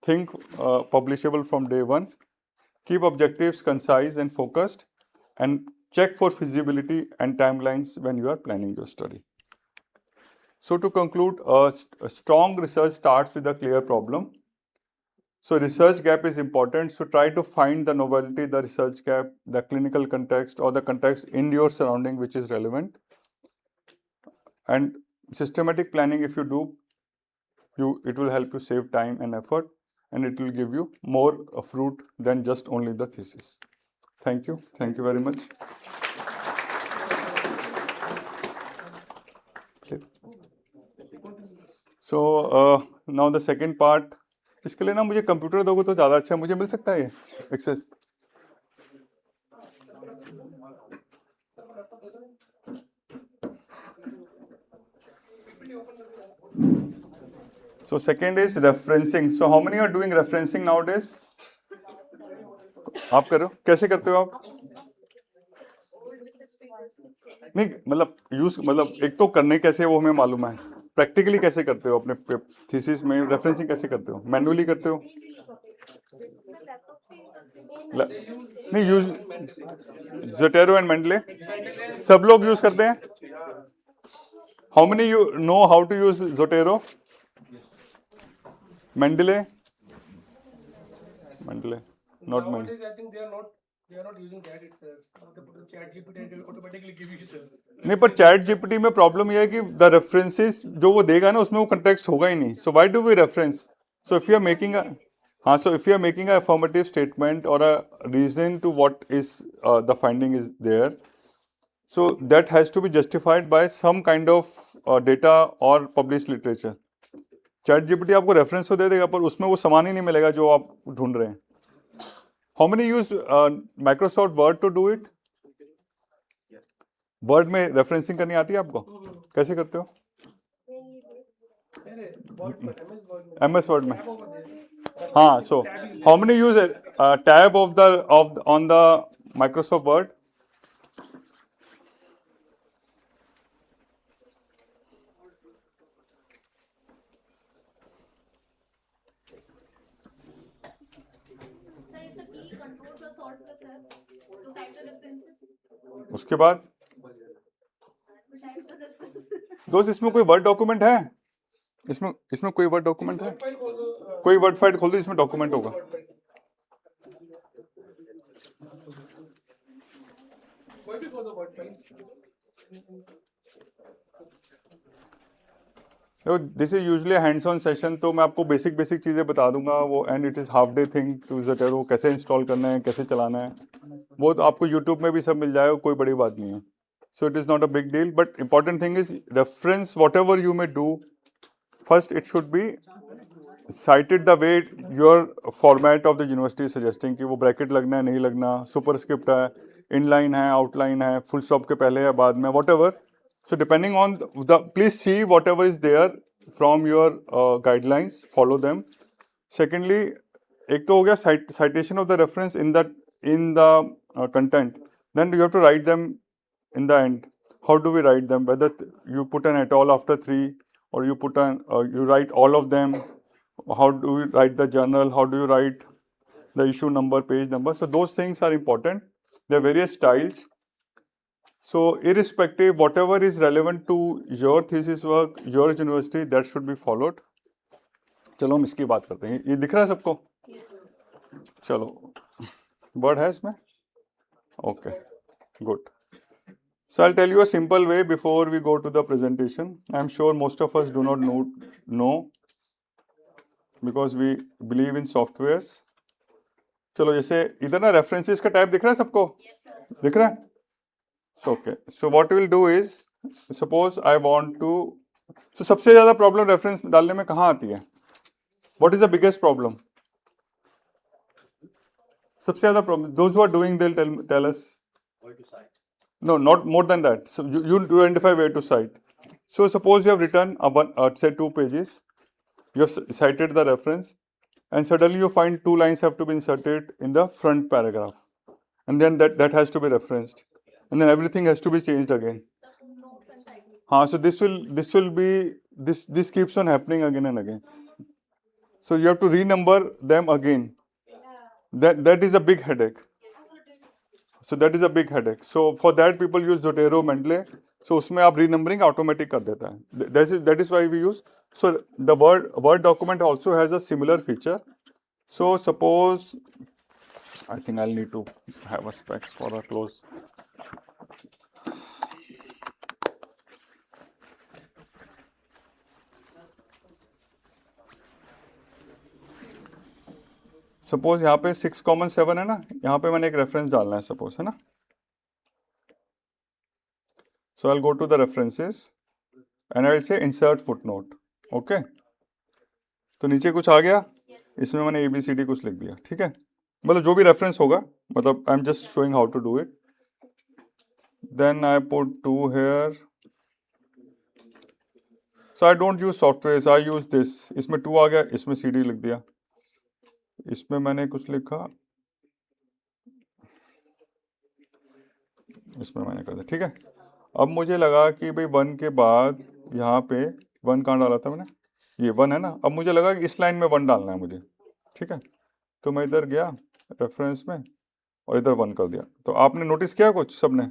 Think publishable from day 1. Keep objectives concise and focused, and check for feasibility and timelines when you are planning your study. So to conclude, a strong research starts with a clear problem. So research gap is important. So try to find the novelty, the research gap, the clinical context, or the context in your surrounding which is relevant. And systematic planning, if you do, it will help you save time and effort, and it will give you more fruit than just only the thesis. Thank you. Thank you very much. So now the second part. इसके लिए ना मुझे computer दोगे तो ज़्यादा अच्छा है. मुझे मिल सकता है ये access? So second is referencing. So how many are doing referencing nowadays? आप करो, कैसे करते हो आप? नहीं मतलब यूज, मतलब एक तो करने कैसे वो हमें मालूम है, प्रैक्टिकली कैसे करते हो अपने थीसिस में रेफरेंसिंग कैसे करते हो? मैन्युअली करते हो? नहीं, यूज ज़ोटेरो एंड मेंडले सब लोग यूज करते हैं. How many you know how to use Zotero? Mendeley not many. I think they are not using that itself. They put chat GPT and it will automatically give you the. नहीं, पर chat GPT में problem यह है कि the references जो वो देगा ना उसमें वो कंटेक्स्ट होगा ही नहीं. So why do we reference? So if you are making a so if you are making a affirmative statement or a reason to what is the finding is there, so that has to be justified by some kind of data or published literature. Chat GPT आपको reference तो दे देगा पर उसमें वो सामान ही नहीं मिलेगा जो आप ढूंढ रहे हैं. How many use Microsoft Word to do it? Word में रेफरेंसिंग करनी आती है आपको? कैसे करते हो? MS Word में. हाँ, so how many use tab on the Microsoft Word? sir. To type the references. उसके बाद To type the references. दोस्त इसमें कोई वर्ड डॉक्यूमेंट है, इसमें कोई वर्ड डॉक्यूमेंट है, File खोल दो, कोई वर्ड फाइल खोल दो, इसमें डॉक्यूमेंट होगा। कोई भी खोल दो word file. This is usually hands on session, तो मैं आपको बेसिक चीज़ें बता दूंगा वो, and it is half day thing to Zotero, कैसे इंस्टॉल करना है, कैसे चलाना है, वो तो आपको यूट्यूब में भी सब मिल जाएगा, कोई बड़ी बात नहीं है। So it is not a big deal, but important thing is reference what ever you may do, first it should be cited the way your format of the university is suggesting कि वो bracket लगना है नहीं लगना, superscript है, inline है, outline है, full stop के पहले या बाद में, whatever. So depending on the please see whatever is there from your guidelines, follow them. Secondly, एक तो हो गया citation of the reference in the content. Then you have to write them in the end. How do we write them? Whether you put an et al after 3 or you put you write all of them. How do you write the journal? How do you write the issue number, page number? So those things are important. There are various styles. So irrespective, whatever is relevant to your thesis work, your university, that should be followed. चलो हम इसकी बात करते हैं। ये दिख रहा है सबको? चलो, वर्ड है इसमें? Okay, good. So I'll tell you a simple way before we go to the presentation. I'm sure most of us do not know because we believe in softwares. चलो जैसे इधर ना रेफरेंसेस का टाइप दिख रहा है सबको? दिख रहा है? So okay. So what we'll do is, suppose I want to, so सबसे ज़्यादा प्रॉब्लम रेफरेंस डालने में कहाँ आती है? What is the biggest problem? सबसे ज़्यादा problem, those who are doing, they'll tell us. Where to cite? No, not more than that. So you identify where to cite. So suppose you have written say 2 pages, you have cited the reference, and suddenly you find 2 lines have to be inserted in the front paragraph, and then that has to be referenced, and then everything has to be changed again. So this keeps on happening again and again. So you have to renumber them again. That is a big headache. So that is a big headache. So for that people use Zotero, Mendeley. So उसमें आप renumbering automatic कर देता है. That is why we use. So the Word document also has a similar feature. So suppose, I think I'll need to have a specs for a close. Suppose यहाँ पे 6,7 है ना, यहाँ पे मैंने एक reference डालना है suppose, है ना? So I'll go to the references and I will say insert footnote. Okay? तो नीचे कुछ आ गया, इसमें मैंने ABCD कुछ लिख दिया, ठीक है? मतलब जो भी रेफरेंस होगा, मतलब I am just showing how to do it. Then I put 2 here. So I don't use softwares, I use this. इसमें 2 आ गया, इसमें CD लिख दिया, इसमें मैंने कुछ लिखा, इसमें मैंने कर दिया, ठीक है? अब मुझे लगा कि भाई 1 के बाद यहाँ पे 1 कहाँ डाला था मैंने, ये 1 है ना. अब मुझे लगा कि इस लाइन में 1 डालना है मुझे, ठीक है? तो मैं इधर गया रेफरेंस में और इधर 1 कर दिया. तो आपने नोटिस किया कुछ सबने?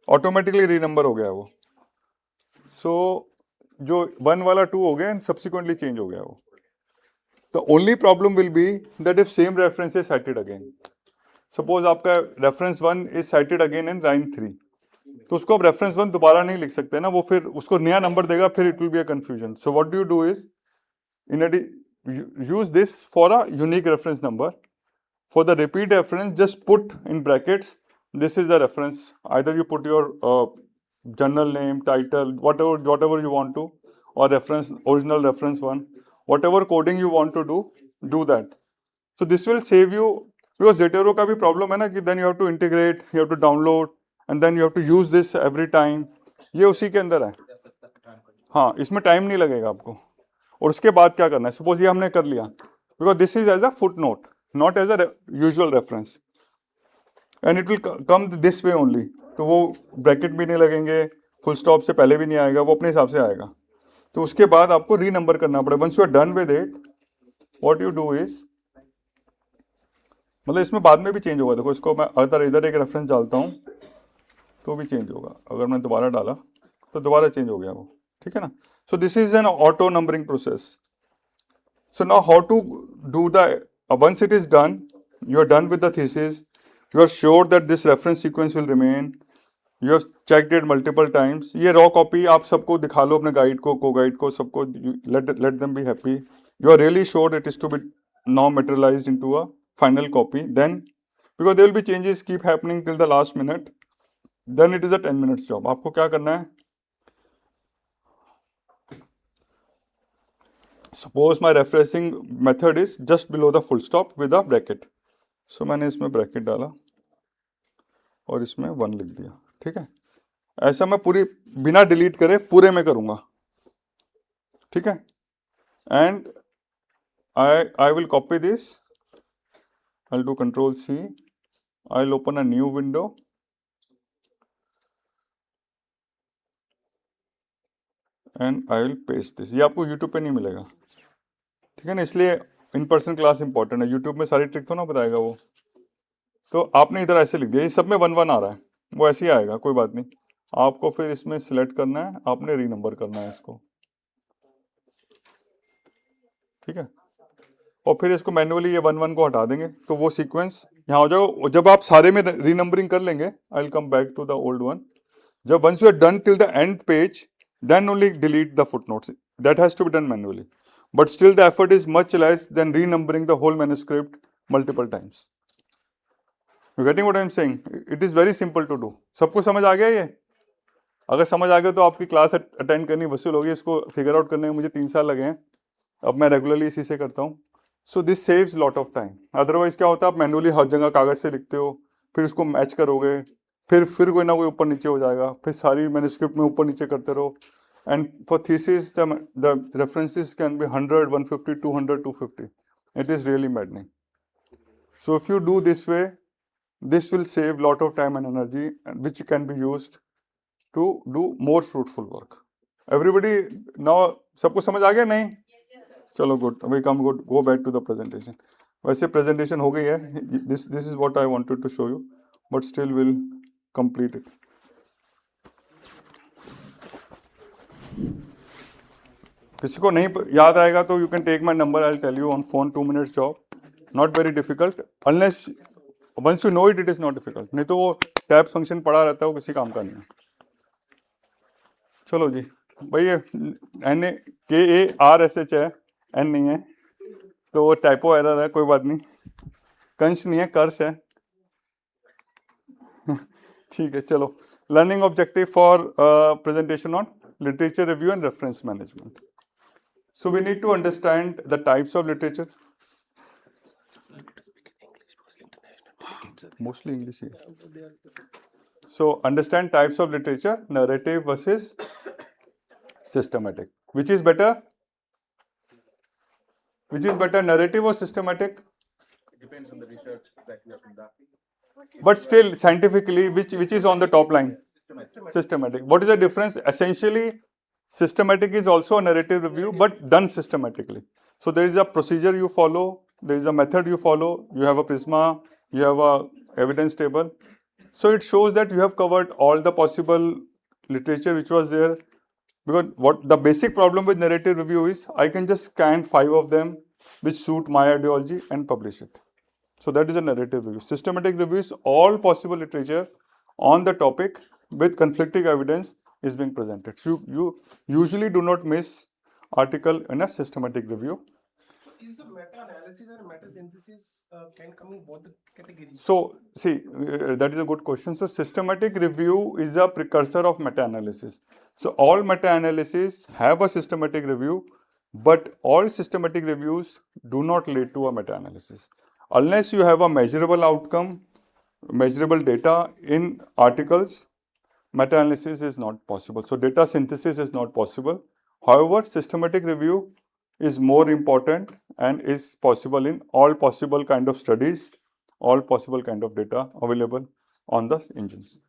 ऑटोमेटिकली रीनंबर हो गया वो. सो जो 1 वाला 2 हो गया एंड सब्सिक्वेंटली चेंज हो गया वो. The only problem will be that if same reference is cited again. Suppose आपका reference 1 is cited again in line 3, तो उसको आप रेफरेंस 1 दोबारा नहीं लिख सकते ना, वो फिर उसको नया नंबर देगा, फिर it will be a confusion. So what do you do is use this for a unique reference number. For the repeat reference, just put in brackets, this is the reference. Either you put your journal name, title, whatever you want to, or reference, original reference one, whatever coding you want to do that. So this will save you, because Zotero का भी problem है ना कि then you have to integrate, you have to download, and then you have to use this every time. ये उसी के अंदर है. हाँ, इसमें टाइम नहीं लगेगा आपको. और उसके बाद क्या करना है? सपोज ये हमने कर लिया, because this is as a footnote, not as a usual reference, and it will come this way only. तो वो ब्रैकेट भी नहीं लगेंगे, फुल स्टॉप से पहले भी नहीं आएगा, वो अपने हिसाब से आएगा. तो उसके बाद आपको री नंबर करना पड़ेगा. Once you are done with it, what you do is मतलब इसमें बाद में भी चेंज होगा। देखो इसको मैं अगर इधर एक रेफरेंस डालता हूँ तो भी चेंज होगा, अगर मैं दोबारा डाला तो दोबारा चेंज हो गया वो, ठीक है ना। So this is an auto numbering process. So now how to do the, once it is done, you are done with the thesis, you are sure that this reference sequence will remain, you have checked it multiple times. ये raw copy आप सबको दिखा लो, अपने guide को, को guide को, सबको, let them be happy. You are really sure it is to be now materialized into a final copy. Then because there will be changes keep happening till the last minute, then it is a 10 minutes job. आपको क्या करना है, suppose my referencing method is just below the full stop with a bracket. So मैंने इसमें bracket डाला और इसमें 1 लिख दिया, ठीक है। ऐसा मैं पूरी बिना डिलीट करे पूरे में करूंगा, ठीक है। And I will copy this, I will do control C, I will open a new window and I will paste this. ये आपको यूट्यूब पे नहीं मिलेगा, ठीक है ना, इसलिए इन पर्सन क्लास इंपॉर्टेंट है। यूट्यूब में सारी ट्रिक तो ना बताएगा वो, तो आपने इधर ऐसे लिख दिया, ये सब में 1 1 आ रहा है, वो ऐसे ही आएगा, कोई बात नहीं। आपको फिर इसमें सिलेक्ट करना है, आपने रीनंबर करना है इसको, ठीक है। और फिर इसको मैन्युअली ये 1 1 को हटा देंगे तो वो सीक्वेंस यहाँ हो जाएगा। जब आप सारे में रीनंबरिंग कर लेंगे, I will come back to the old one, जब once you are done till the end page, then only delete the footnotes, that has to be done manually, but still the effort is much less than renumbering the whole manuscript multiple times. You getting what I am saying? It is very simple to do. सबको समझ आ गया ये? अगर समझ आ गया तो आपकी class attend करनी वसूल होगी। इसको फिगर आउट करने में मुझे 3 साल लगे हैं, अब मैं रेगुलरली इसी से करता हूँ। So this saves lot of time. Otherwise क्या होता है, आप मैनुअली हर जगह कागज से लिखते हो, फिर उसको मैच करोगे, फिर कोई ना कोई ऊपर नीचे हो जाएगा, फिर सारी मैन्युस्क्रिप्ट में ऊपर नीचे करते रहो। And for thesis the references can be 100, 150, 200, 250. It is really maddening. So if you do this way, this will save lot of time and energy, which can be used to do more fruitful work. Everybody now, सबको समझ आ गया नहीं? चलो good, अभी come good, go back to the presentation. वैसे presentation हो गई है, this is what I wanted to show you, but still will complete it. किसी को नहीं याद आएगा तो you can take my number, I will tell you on phone, 2 minutes job, not very difficult, unless once you know it, it is not difficult. नहीं तो वो tab function पड़ा रहता है, वो किसी काम का नहीं है। चलो जी भाई, ये KARSH है, N नहीं है, तो वो टाइपो एरर है, कोई बात नहीं। कंश नहीं है, कर्श है। ठीक है, चलो। Learning objective for presentation on literature review and reference management. So we need to understand the types of literature. Mostly English here. So understand types of literature, narrative versus systematic. Which is better? Which is better, narrative or systematic? It depends on the research that you have conducted. But still, scientifically, which is on the top line? Systematic. What is the difference? Essentially, systematic is also a narrative review, but done systematically. So there is a procedure you follow, there is a method you follow, you have a prisma, you have a evidence table. So it shows that you have covered all the possible literature which was there. Because what the basic problem with narrative review is, I can just scan 5 of them which suit my ideology and publish it. So that is a narrative review. Systematic review is all possible literature on the topic with conflicting evidence is being presented. So you usually do not miss article in a systematic review. Is the meta-analysis or meta-synthesis can come in both the categories? So, see, that is a good question. So, systematic review is a precursor of meta-analysis. So, all meta-analysis have a systematic review, but all systematic reviews do not lead to a meta-analysis. Unless you have a measurable outcome, measurable data in articles, meta-analysis is not possible. So, data synthesis is not possible. However, systematic review is more important and is possible in all possible kind of studies, all possible kind of data available on the engines.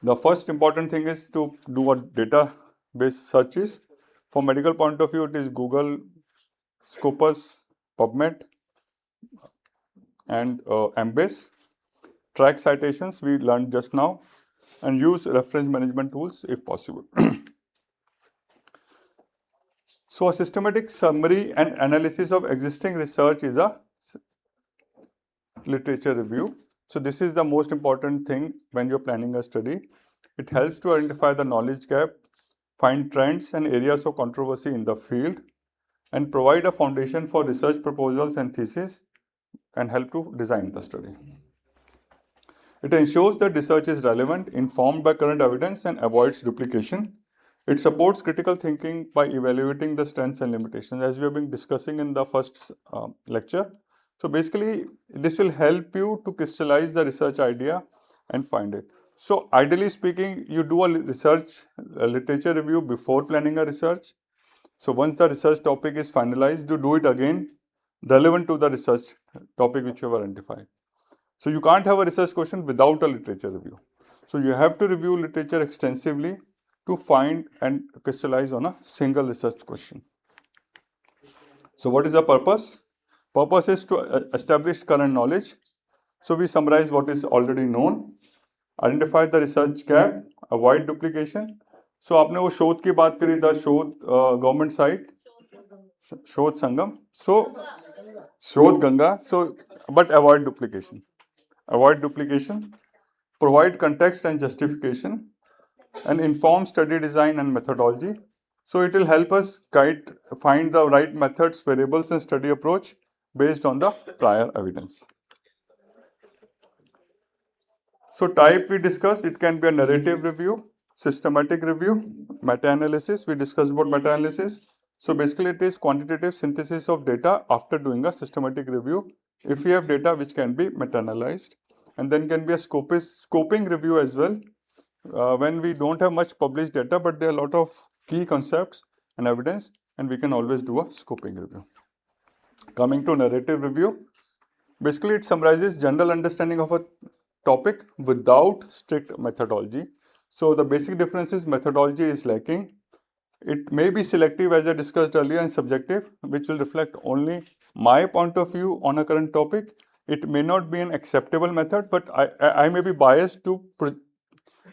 The first important thing is to do a database searches. From medical point of view, it is Google, Scopus, PubMed. and embase, track citations we learned just now, and use reference management tools if possible. So a systematic summary and analysis of existing research is a literature review. So this is the most important thing when you're planning a study. It helps to identify the knowledge gap, find trends and areas of controversy in the field, and provide a foundation for research proposals and thesis, and help to design the study. It ensures that research is relevant, informed by current evidence, and avoids duplication. It supports critical thinking by evaluating the strengths and limitations, as we have been discussing in the first lecture. So basically, this will help you to crystallize the research idea and find it. So ideally speaking, you do a literature review before planning a research. So once the research topic is finalized, you do it again relevant to the research topic which you have identified. So you can't have a research question without a literature review. So you have to review literature extensively to find and crystallize on a single research question. So what is the purpose? Purpose is to establish current knowledge. So we summarize what is already known, identify the research gap, avoid duplication. So आपने वो शोध की बात करी, the शोध government site, शोध संगम, so शोध Ganga, so but avoid duplication. Avoid duplication, provide context and justification, and inform study design and methodology. So it will help us find the right methods, variables, and study approach based on the prior evidence. So type we discussed, it can be a narrative review, systematic review, meta-analysis. We discussed about meta-analysis. So basically it is quantitative synthesis of data after doing a systematic review. If we have data which can be meta-analyzed, and then can be a scoping review as well, when we don't have much published data, but there are a lot of key concepts and evidence, and we can always do a scoping review. Coming to narrative review, basically it summarizes general understanding of a topic without strict methodology. So the basic difference is methodology is lacking. It may be selective, as I discussed earlier, and subjective, which will reflect only my point of view on a current topic. It may not be an acceptable method, but I may be biased to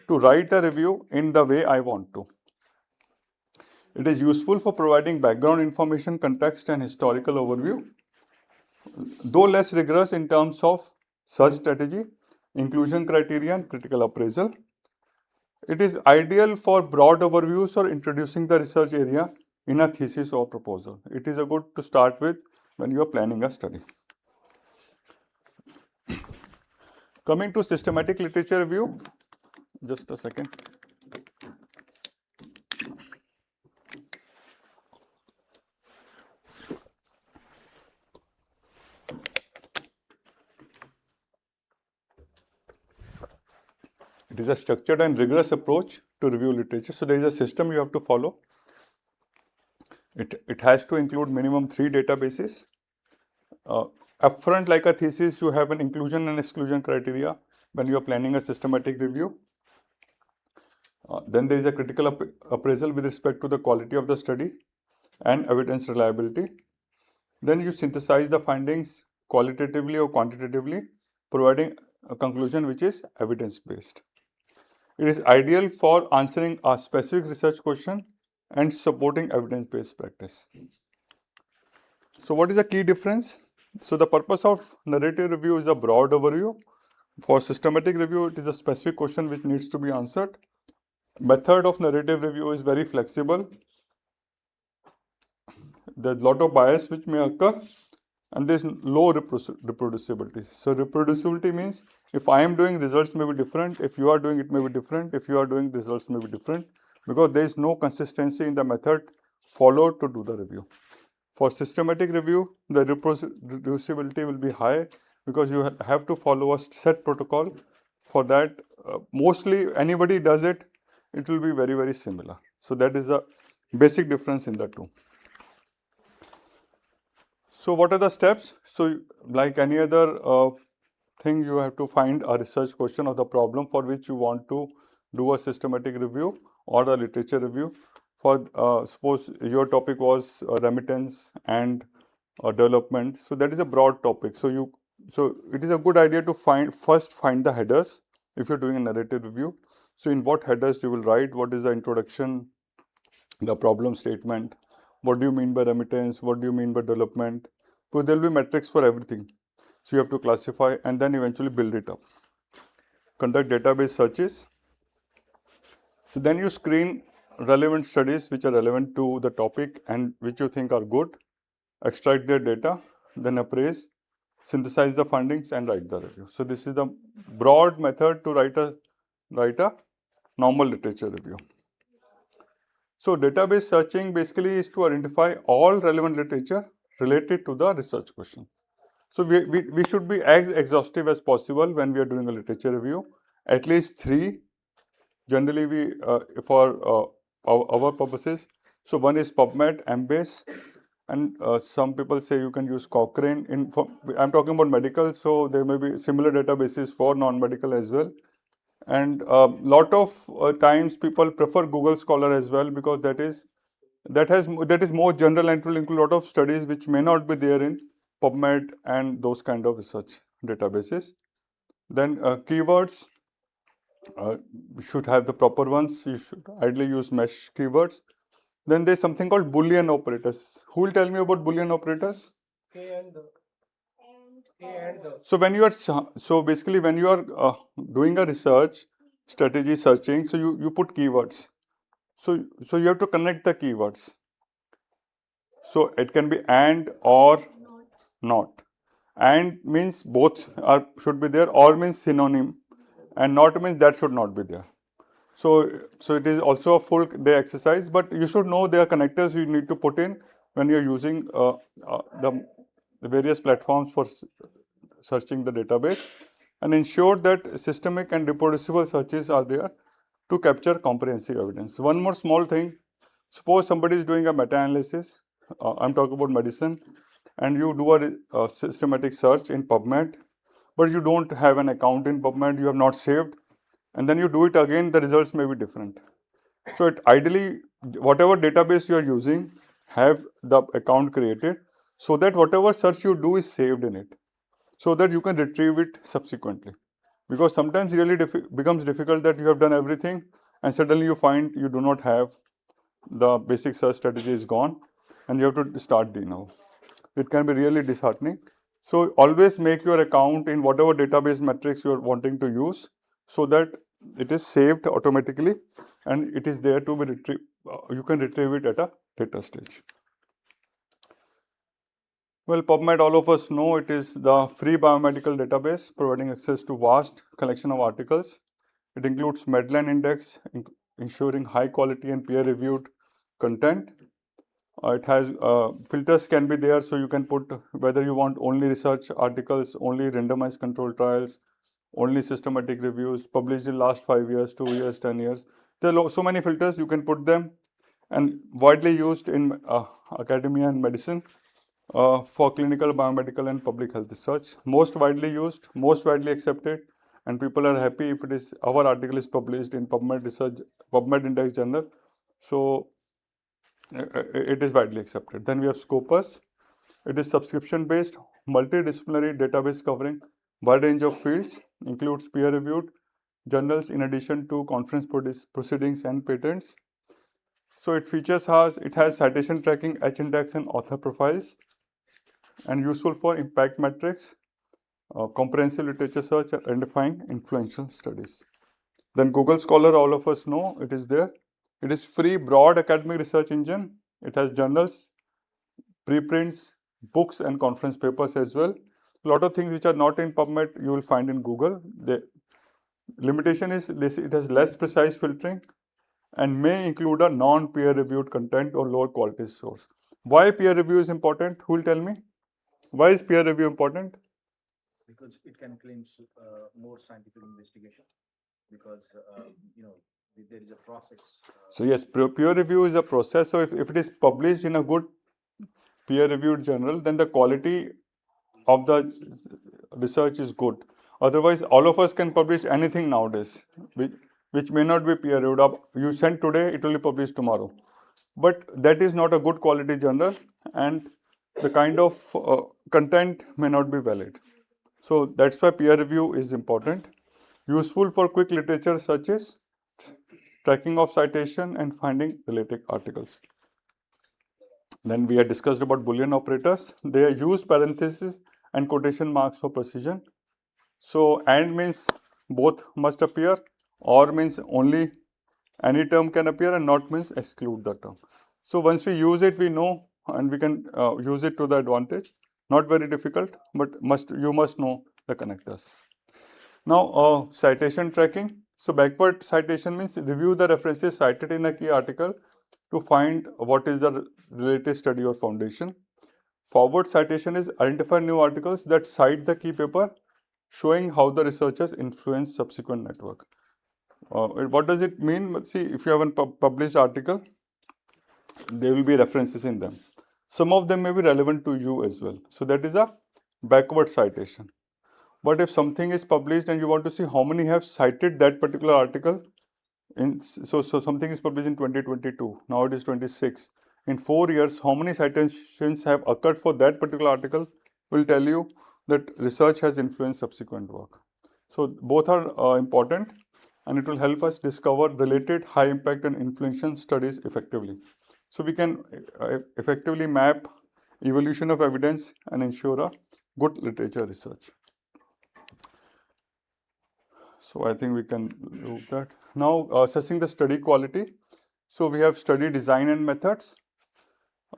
write a review in the way I want to. It is useful for providing background information, context, and historical overview, though less rigorous in terms of search strategy, inclusion criteria, and critical appraisal. It is ideal for broad overviews or introducing the research area in a thesis or proposal. It is a good to start with when you are planning a study. Coming to systematic literature review, just a second. It is a structured and rigorous approach to review literature. So there is a system you have to follow. It has to include minimum 3 databases. Upfront, like a thesis, you have an inclusion and exclusion criteria when you are planning a systematic review. Then there is a critical appraisal with respect to the quality of the study and evidence reliability. Then you synthesize the findings qualitatively or quantitatively, providing a conclusion which is evidence-based. It is ideal for answering a specific research question and supporting evidence-based practice. So what is the key difference? So the purpose of narrative review is a broad overview. For systematic review, it is a specific question which needs to be answered. Method of narrative review is very flexible. There's a lot of bias which may occur, and there's low reproducibility. So reproducibility means if I am doing, results may be different. If you are doing, it may be different. If you are doing, the results may be different, because there is no consistency in the method followed to do the review. For systematic review, the reproducibility will be high because you have to follow a set protocol. For that, mostly anybody does it, it will be very, very similar. So that is a basic difference in the two. So what are the steps? So like any other thing, you have to find a research question or the problem for which you want to do a systematic review or a literature review. For suppose your topic was remittance and development, so that is a broad topic. So you So it is a good idea to first find the headers if you're doing a narrative review. So in what headers you will write, what is the introduction, the problem statement, what do you mean by remittance, what do you mean by development. So there will be metrics for everything. So you have to classify and then eventually build it up. Conduct database searches. So then you screen relevant studies which are relevant to the topic and which you think are good, extract their data, then appraise, synthesize the findings and write the review. So this is the broad method to write a normal literature review. So database searching basically is to identify all relevant literature related to the research question. So we should be as exhaustive as possible when we are doing a literature review. At least 3. Generally, we for our purposes. So one is PubMed, Embase, and some people say you can use Cochrane. I'm talking about medical, so there may be similar databases for non-medical as well. And lot of times people prefer Google Scholar as well because that is more general and will include a lot of studies which may not be there in PubMed and those kind of research databases. Then keywords. You should have the proper ones. You should ideally use mesh keywords. Then there's something called Boolean operators. Who will tell me about Boolean operators? A and the. So basically when you are doing a research strategy searching, so you put keywords. So you have to connect the keywords. So it can be and or not. And means both should be there, or means synonym, and not means that should not be there. So it is also a full day exercise, but you should know there are connectors you need to put in when you're using the various platforms for searching the database, and ensure that systemic and reproducible searches are there to capture comprehensive evidence. One more small thing, suppose somebody is doing a meta-analysis, I'm talking about medicine, and you do a systematic search in PubMed, but you don't have an account in PubMed, you have not saved, and then you do it again, the results may be different. So ideally, whatever database you are using, have the account created so that whatever search you do is saved in it, so that you can retrieve it subsequently. Because sometimes it really becomes difficult that you have done everything and suddenly you find you do not have the basic search strategy is gone and you have to start de novo. It can be really disheartening. So always make your account in whatever database metrics you are wanting to use so that it is saved automatically and it is there to be retrieved. You can retrieve it at a later stage. Well, PubMed, all of us know it is the free biomedical database providing access to vast collection of articles. It includes Medline index, ensuring high quality and peer-reviewed content. It has filters can be there, so you can put whether you want only research articles, only randomized controlled trials, only systematic reviews, published in last 5 years, 2 years, 10 years. There are so many filters, you can put them, and widely used in academia and medicine for clinical, biomedical, and public health research. Most widely used, most widely accepted, and people are happy if it is our article is published in PubMed Research, PubMed Index Journal. So it is widely accepted. Then we have Scopus. It is subscription-based, multidisciplinary database covering wide range of fields, includes peer-reviewed journals in addition to conference proceedings and patents. So it has citation tracking, H-index, and author profiles, and useful for impact metrics, comprehensive literature search, and identifying influential studies. Then Google Scholar, all of us know it is there. It is free, broad academic research engine. It has journals, preprints, books, and conference papers as well. A lot of things which are not in PubMed you will find in Google. The limitation is it has less precise filtering and may include a non-peer-reviewed content or lower quality source. Why peer review is important? Who will tell me? Why is peer review important? Because it can claim more scientific investigation. Because there is a process. So yes, peer review is a process. So if it is published in a good peer-reviewed journal, then the quality of the research is good. Otherwise, all of us can publish anything nowadays, which may not be peer-reviewed. You send today, it will be published tomorrow. But that is not a good quality journal, and the kind of content may not be valid. So that's why peer review is important. Useful for quick literature such as tracking of citation and finding related articles. Then we had discussed about Boolean operators. They use parentheses and quotation marks for precision. So and means both must appear, or means only any term can appear, and not means exclude the term. So once we use it, we know, and we can use it to the advantage. Not very difficult, but you must know the connectors. Now citation tracking. So backward citation means review the references cited in a key article to find what is the related study or foundation. Forward citation is identify new articles that cite the key paper, showing how the researchers influence subsequent network. What does it mean? See, if you have a published article, there will be references in them. Some of them may be relevant to you as well. So that is a backward citation. But if something is published and you want to see how many have cited that particular article, so something is published in 2022, now it is 26. In 4 years, how many citations have occurred for that particular article will tell you that research has influenced subsequent work. So both are important, and it will help us discover related high impact and influential studies effectively. So we can effectively map evolution of evidence and ensure a good literature research. So I think we can do that. Now assessing the study quality. So we have study design and methods,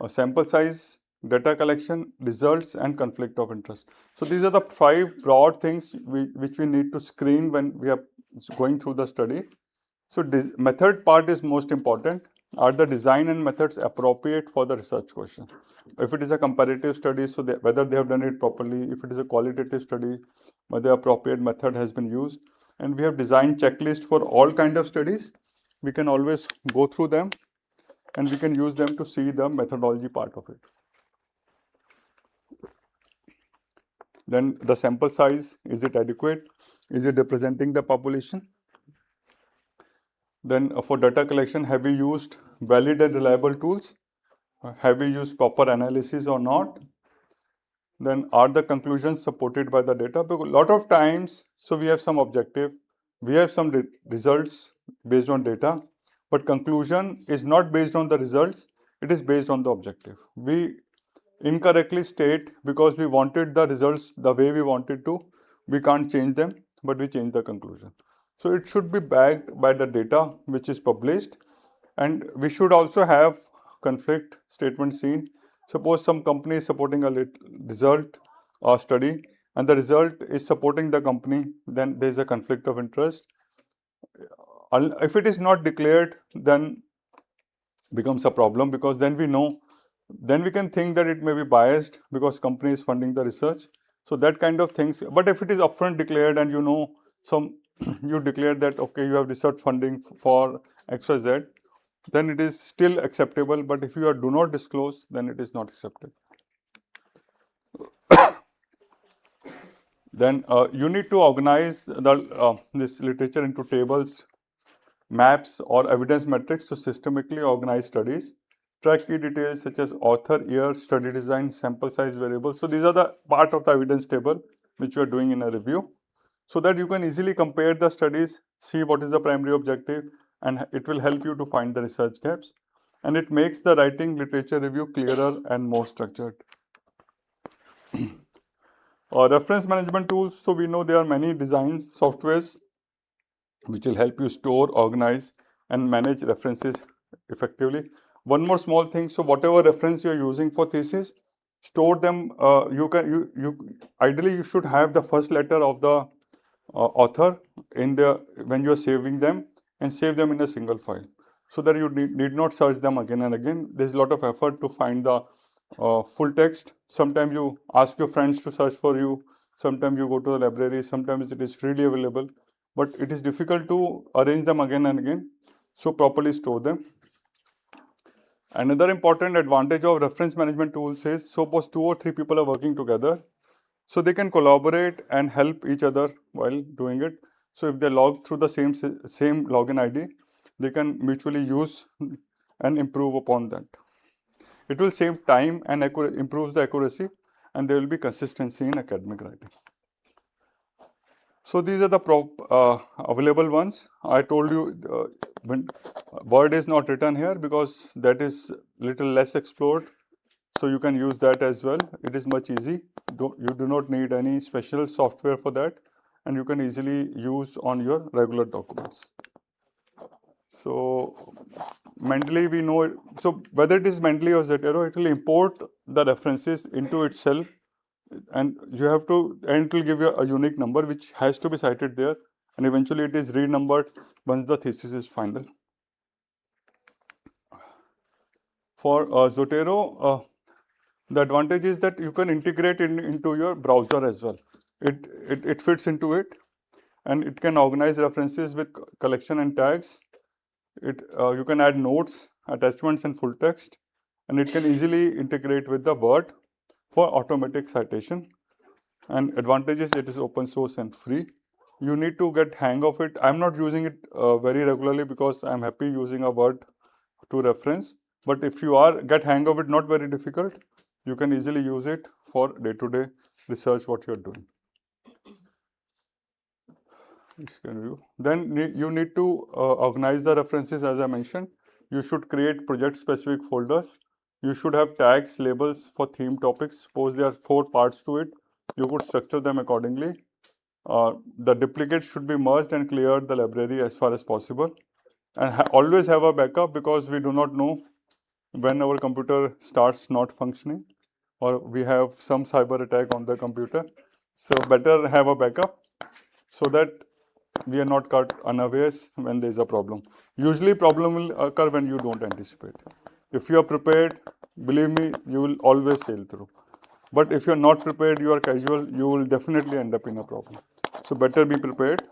sample size, data collection, results, and conflict of interest. So these are the 5 broad things which we need to screen when we are going through the study. So method part is most important. Are the design and methods appropriate for the research question? If it is a comparative study, so whether they have done it properly. If it is a qualitative study, whether appropriate method has been used. And we have designed checklist for all kind of studies. We can always go through them, and we can use them to see the methodology part of it. Then the sample size, is it adequate? Is it representing the population? Then for data collection, have we used valid and reliable tools? Have we used proper analysis or not? Then are the conclusions supported by the data? Because a lot of times, so we have some objective, we have some results based on data, but conclusion is not based on the results, it is based on the objective. We incorrectly state because we wanted the results the way we wanted to, we can't change them, but we change the conclusion. So it should be backed by the data which is published, and we should also have conflict statement seen. Suppose some company is supporting a result or study, and the result is supporting the company, then there is a conflict of interest. If it is not declared, then becomes a problem, because then we know, then we can think that it may be biased because company is funding the research. So that kind of things. But if it is upfront declared, and you know, you declare that okay, you have research funding for XYZ, then it is still acceptable. But if you do not disclose, then it is not accepted. Then you need to organize this literature into tables, maps, or evidence metrics to systematically organize studies. Track key details such as author, year, study design, sample size variables. So these are the part of the evidence table which you are doing in a review, so that you can easily compare the studies, see what is the primary objective, and it will help you to find the research gaps. And it makes the writing literature review clearer and more structured. Reference management tools. So we know there are many designs, softwares which will help you store, organize, and manage references effectively. One more small thing. So whatever reference you are using for thesis, store them. Ideally you should have the first letter of the author in when you are saving them, and save them in a single file, so that you need not search them again and again. There's a lot of effort to find the full text. Sometimes you ask your friends to search for you, sometimes you go to the library, sometimes it is freely available, but it is difficult to arrange them again and again. So properly store them. Another important advantage of reference management tools is, suppose 2 or 3 people are working together, so they can collaborate and help each other while doing it. So if they log through the same login ID, they can mutually use and improve upon that. It will save time and improves the accuracy, and there will be consistency in academic writing. So these are the available ones. I told you when word is not written here because that is little less explored. So you can use that as well. It is much easy. You do not need any special software for that, and you can easily use on your regular documents. So mentally we know it. So whether it is mentally or Zotero, it will import the references into itself, and you have to, and it will give you a unique number which has to be cited there, and eventually it is renumbered once the thesis is final. For Zotero, the advantage is that you can integrate into your browser as well. It fits into it, and it can organize references with collection and tags. You can add notes, attachments, and full text, and it can easily integrate with the Word for automatic citation. And advantage is it is open source and free. You need to get hang of it. I'm not using it very regularly because I'm happy using a Word to reference. But if you get hang of it, not very difficult, you can easily use it for day-to-day research what you're doing. Then you need to organize the references as I mentioned. You should create project-specific folders. You should have tags, labels for theme topics. Suppose there are 4 parts to it. You could structure them accordingly. The duplicates should be merged and cleared the library as far as possible. And always have a backup because we do not know when our computer starts not functioning or we have some cyber attack on the computer. So better have a backup so that we are not caught unawares when there is a problem. Usually problem will occur when you don't anticipate. If you are prepared, believe me, you will always sail through. But if you are not prepared, you are casual, you will definitely end up in a problem. So better be prepared.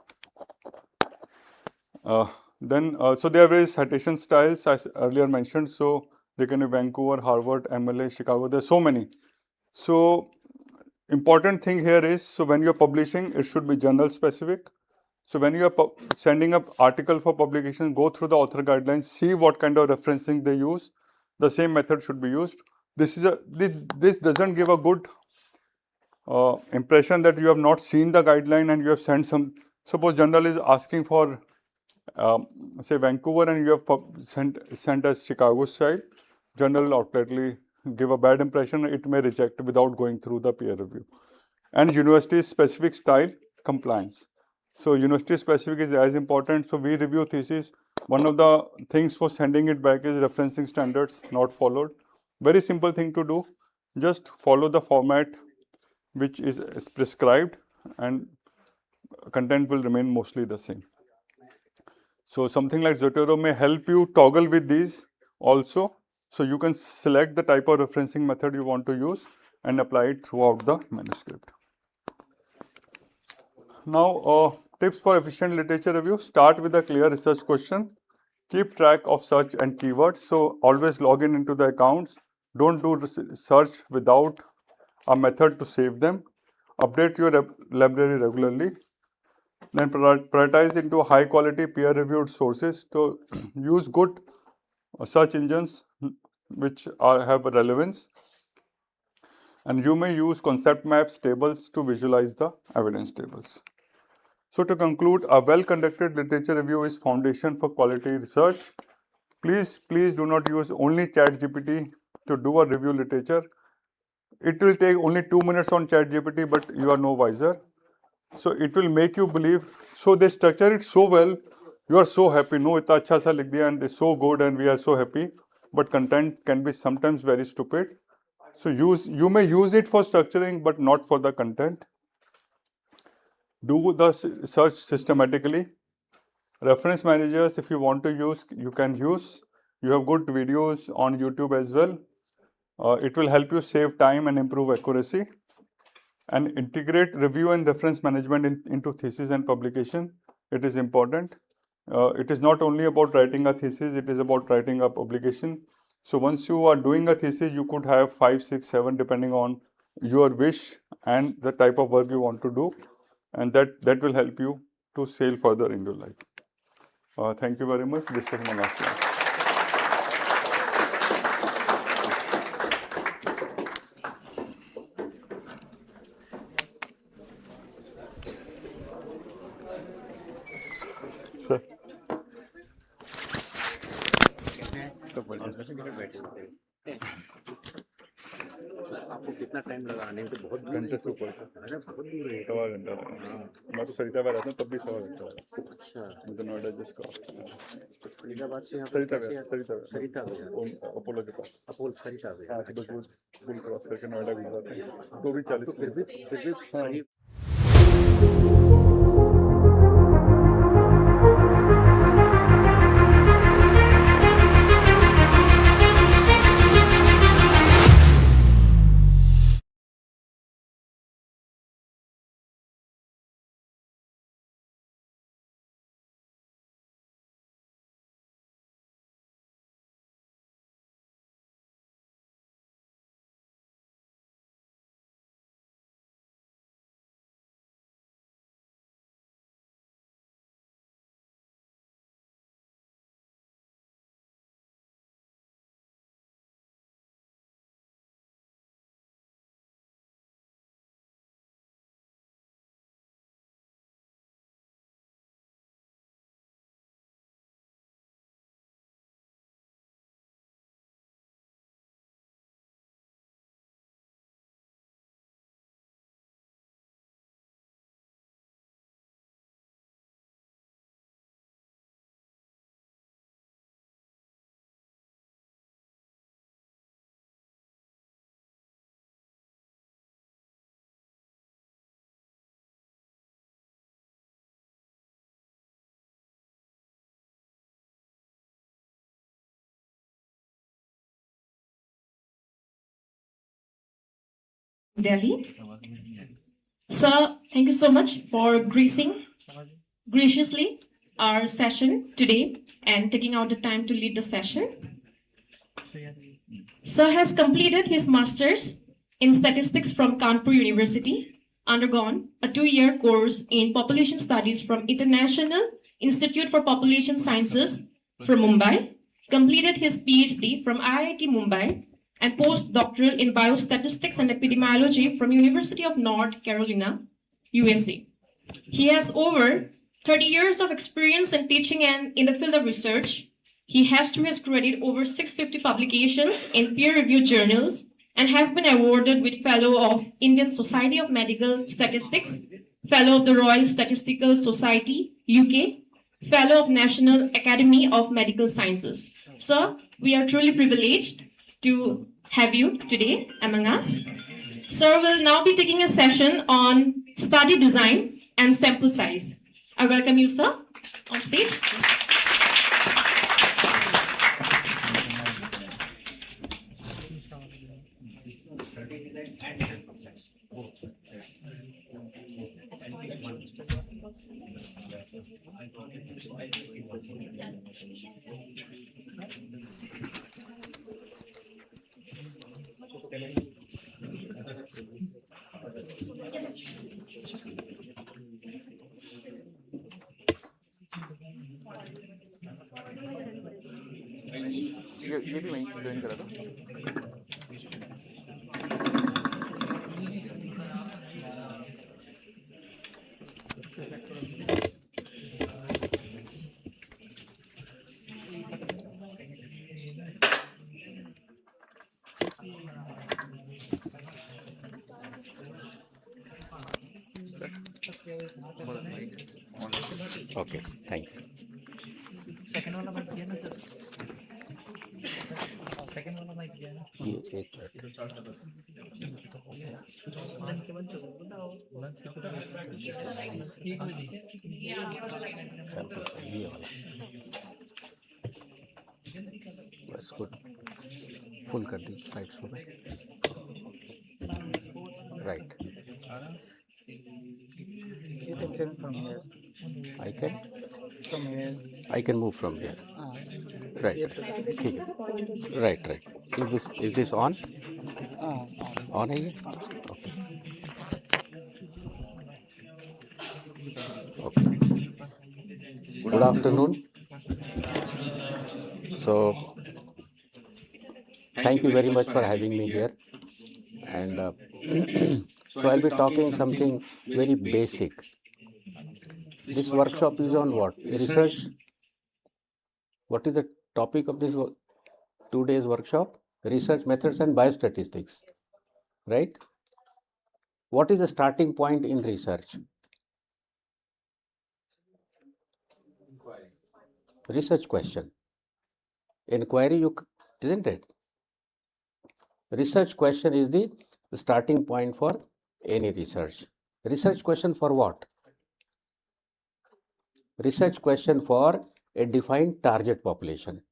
So there are various citation styles as earlier mentioned. So they can be Vancouver, Harvard, MLA, Chicago. There are so many. So important thing here is, so when you are publishing, it should be journal specific. So when you are sending up article for publication, go through the author guidelines, see what kind of referencing they use. The same method should be used. This doesn't give a good impression that you have not seen the guideline and you have sent some. Suppose journal is asking for say Vancouver and you have sent as Chicago style. Journal outrightly give a bad impression. It may reject without going through the peer review. And university specific style compliance. So university specific is as important. So we review thesis. One of the things for sending it back is referencing standards not followed. Very simple thing to do. Just follow the format which is prescribed and content will remain mostly the same. So something like Zotero may help you toggle with these also. So you can select the type of referencing method you want to use and apply it throughout the manuscript. Now, tips for efficient literature review. Start with a clear research question. Keep track of search and keywords. So always log into the accounts. Don't do search without a method to save them. Update your library regularly. Then prioritize into high quality peer reviewed sources. To use good search engines which have relevance. And you may use concept maps, tables to visualize the evidence tables. So to conclude, a well-conducted literature review is foundation for quality research. Please do not use only ChatGPT to do a review literature. It will take only 2 minutes on ChatGPT, but you are no wiser. So it will make you believe. So they structure it so well. You are so happy. No, itna acha sa likh diya and it's so good and we are so happy. But content can be sometimes very stupid. So you may use it for structuring, but not for the content. Do the search systematically. Reference managers, if you want to use, you can use. You have good videos on YouTube as well. It will help you save time and improve accuracy. And integrate review and reference management into thesis and publication. It is important. It is not only about writing a thesis, it is about writing a publication. So once you are doing a thesis, you could have 5, 6, 7 depending on your wish and the type of work you want to do. And that will help you to sail further in your life. Thank you very much. This was my last slide. Minute बैठे होते हैं। आपको कितना time लगा आने में? तो बहुत दूर घंटे से ऊपर। अरे बहुत दूर है। 1.25 घंटा लगा। मैं तो सरिता में रहता हूँ तब भी 1.25 घंटा लगा। अच्छा, मैं तो नोएडा जस्ट क्रॉस। फरीदाबाद से यहाँ सरिता कैसे में, आप- सरिता में, सरिता में अपोलो के पास। अपोल सरिता में। हाँ, तो बस वो पुल क्रॉस करके नोएडा गुजराते हैं तो भी 40 तो फिर भी हाँ। करीब Delhi. Sir, thank you so much for graciously our session today and taking out the time to lead the session. Sir has completed his master's in statistics from Kanpur University, undergone a 2-year course in population studies from International Institute for Population Sciences from Mumbai, completed his PhD from IIT Mumbai, and postdoctoral in biostatistics and epidemiology from University of North Carolina, USA. He has over 30 years of experience in teaching and in the field of research. He has to his credit over 650 publications in peer-reviewed journals and has been awarded with Fellow of Indian Society of Medical Statistics, Fellow of the Royal Statistical Society, UK, Fellow of National Academy of Medical Sciences. Sir, we are truly privileged to have you today among us. Sir will now be taking a session on study design and sample size. I welcome you, sir, on stage. ये भी वहीं join करा था। Okay, thanks. Second वाला mic दिया ना sir, second वाला mic दिया ना ये एक मिनट। लंच के बाद चलो बताओ लंच के बाद एक बजे सैंपल से ये वाला बस गुड फुल कर दी स्लाइड शो में right You can send from here. I can move from here. Right. ठीक है. Right. Is this on? On है ये? Okay. Good afternoon. So, thank you very much for having me here. And so I'll be talking something very basic. This workshop is on what? Research. What is the topic of this 2 days workshop, research methods and biostatistics, right? What is the starting point in research? Research question. Inquiry, isn't it? Research question is the starting point for any research. Research question for what? Research question for a defined target population.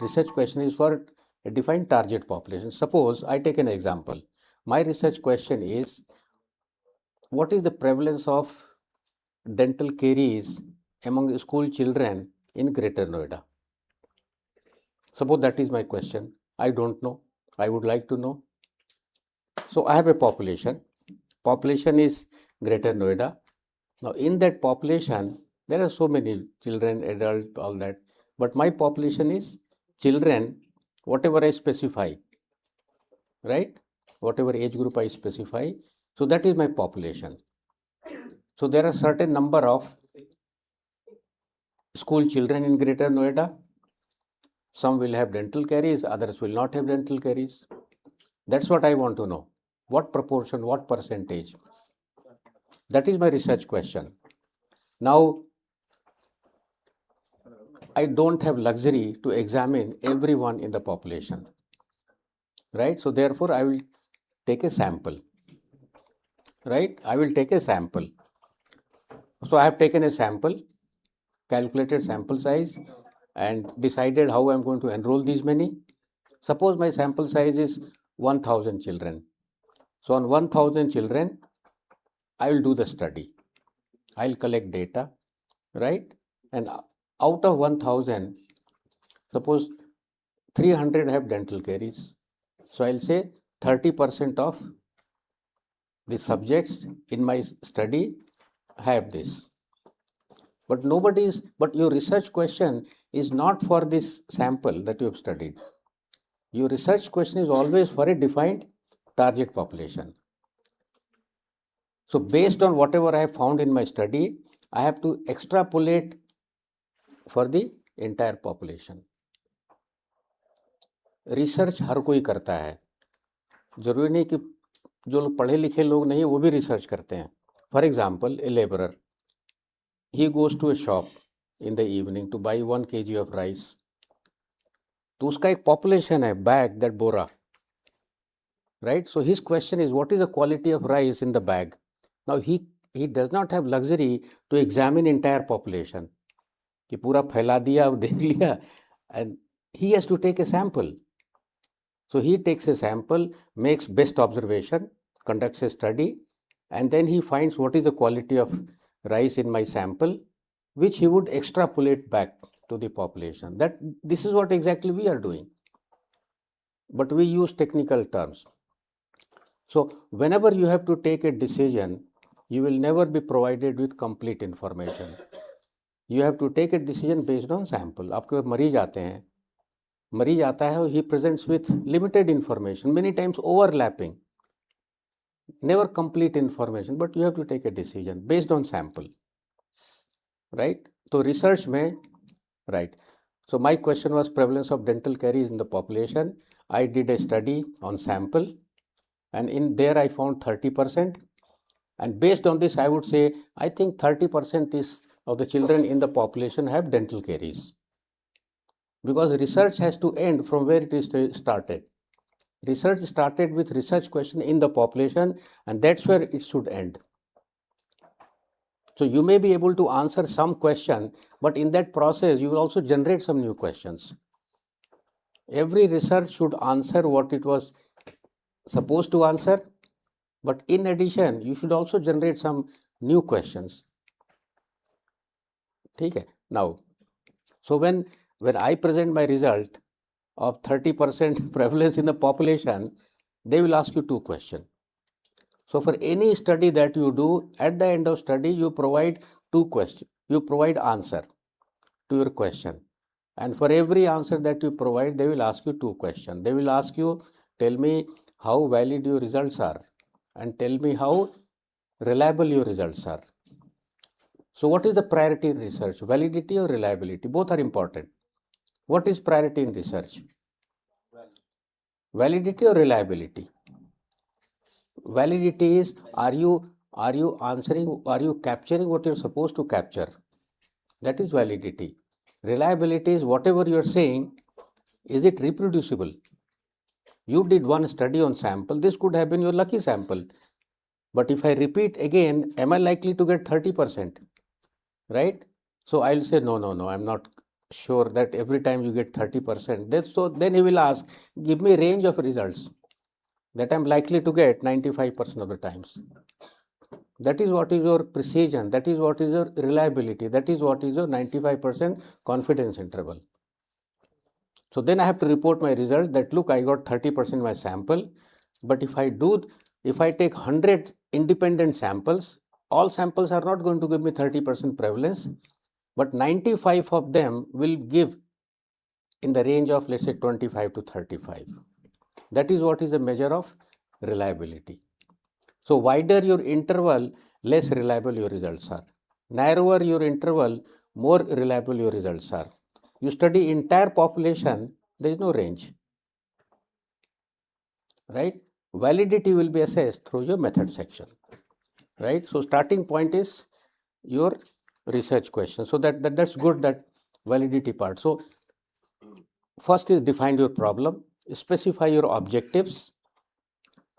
Research question is for a defined target population. Suppose I take an example. My research question is, what is the prevalence of dental caries among school children in Greater Noida? Suppose that is my question. I don't know. I would like to know. So I have a population. Population is Greater Noida. Now in that population, there are so many children, adult, all that. But my population is children, whatever I specify, right? Whatever age group I specify. So that is my population. So there are certain number of school children in Greater Noida. Some will have dental caries, others will not have dental caries. That's what I want to know. What proportion, what percentage? That is my research question. Now, I don't have luxury to examine everyone in the population, right? So therefore, I will take a sample, right? I will take a sample. So I have taken a sample, calculated sample size, and decided how I'm going to enroll these many. Suppose my sample size is 1000 children. So on 1000 children, I will do the study. I'll collect data, right? And out of 1000, suppose 300 have dental caries. So I'll say 30% of the subjects in my study have this. But your research question is not for this sample that you have studied. Your research question is always for a defined target population. So based on whatever I have found in my study, I have to extrapolate for the entire population. Research हर कोई करता है, जरूरी नहीं कि जो लोग पढ़े लिखे लोग नहीं वो भी रिसर्च करते हैं. For example, a labourer, he goes to a shop in the evening to buy 1 kg of rice. तो उसका एक पॉपुलेशन है, बैग, दैट बोरा, right? So his question is, what is the quality of rice in the bag? Now he does not have luxury to examine entire population, कि पूरा फैला दिया, देख लिया, and he has to take a sample. So he takes a sample, makes best observation, conducts a study, and then he finds what is the quality of rice in my sample, which he would extrapolate back to the population. This is what exactly we are doing, but we use technical terms. So whenever you have to take a decision, you will never be provided with complete information. You have to take a decision based on sample. आपके मरीज आते हैं, मरीज आता है, he presents with limited information, many times overlapping, never complete information, but you have to take a decision based on sample, right? So research में, right? So my question was prevalence of dental caries in the population. I did a study on sample, and in there I found 30%, and based on this I would say I think 30% of the children in the population have dental caries, because research has to end from where it is started. Research started with research question in the population, and that's where it should end. So you may be able to answer some question, but in that process you will also generate some new questions. Every research should answer what it was supposed to answer, but in addition you should also generate some new questions. Okay? Now, so when I present my result of 30% prevalence in the population, they will ask you 2 questions. So for any study that you do, at the end of study you provide 2 questions. You provide answer to your question, and for every answer that you provide, they will ask you 2 questions. They will ask you, tell me how valid your results are, and tell me how reliable your results are. So what is the priority in research? Validity or reliability? Both are important. What is priority in research? Validity or reliability? Validity is, are you answering, are you capturing what you're supposed to capture? That is validity. Reliability is whatever you're saying, is it reproducible? You did one study on sample, this could have been your lucky sample. But if I repeat again, am I likely to get 30%? Right? So I'll say, no, I'm not sure that every time you get 30%. So then he will ask, give me a range of results that I'm likely to get 95% of the times. That is what is your precision, that is what is your reliability, that is what is your 95% confidence interval. So then I have to report my result that, look, I got 30% my sample, but if I take 100 independent samples, all samples are not going to give me 30% prevalence, but 95 of them will give in the range of, let's say, 25 to 35. That is what is a measure of reliability. So wider your interval, less reliable your results are. Narrower your interval, more reliable your results are. You study entire population, there is no range. Right? Validity will be assessed through your method section. Right? So starting point is your research question. So that's good, that validity part. So first is define your problem, specify your objectives,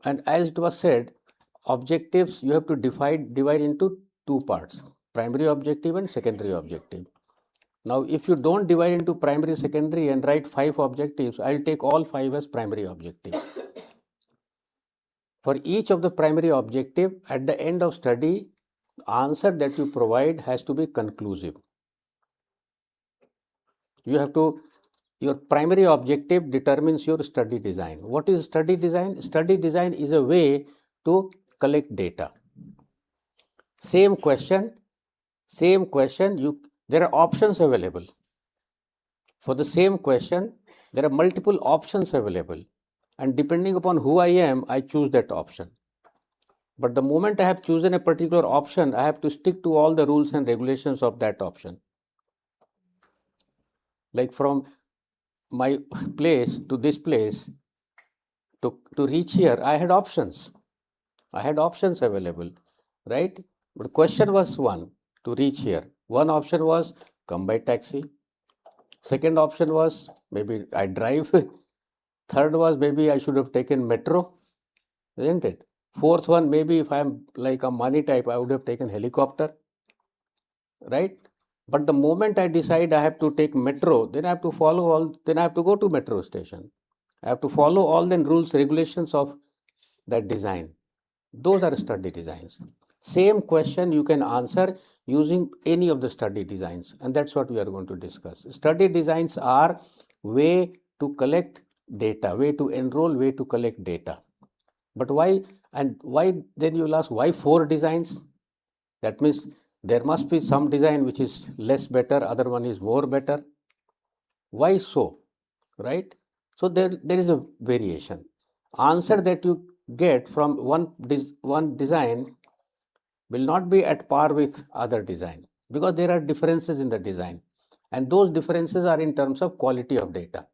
and as it was said, objectives you have to divide into two parts, primary objective and secondary objective. Now if you don't divide into primary, secondary and write 5 objectives, I'll take all 5 as primary objective. For each of the primary objective, at the end of study, answer that you provide has to be conclusive. You have to, your primary objective determines your study design. What is study design? Study design is a way to collect data. Same question, there are options available. For the same question, there are multiple options available. And depending upon who I am, I choose that option. But the moment I have chosen a particular option, I have to stick to all the rules and regulations of that option. Like from my place to this place, to reach here, I had options. I had options available, right? But the question was one, to reach here. One option was come by taxi. Second option was maybe I drive. Third was maybe I should have taken metro, isn't it? Fourth one, maybe if I'm like a money type, I would have taken helicopter, right? But the moment I decide I have to take metro, then I have to follow all, then I have to go to metro station. I have to follow all the rules, regulations of that design. Those are study designs. Same question you can answer using any of the study designs, and that's what we are going to discuss. Study designs are way to collect data, way to enroll, way to collect data. But why, and why, then you'll ask, why 4 designs? That means there must be some design which is less better, other one is more better. Why so? Right? So there is a variation. Answer that you get from one design will not be at par with other design, because there are differences in the design, and those differences are in terms of quality of data.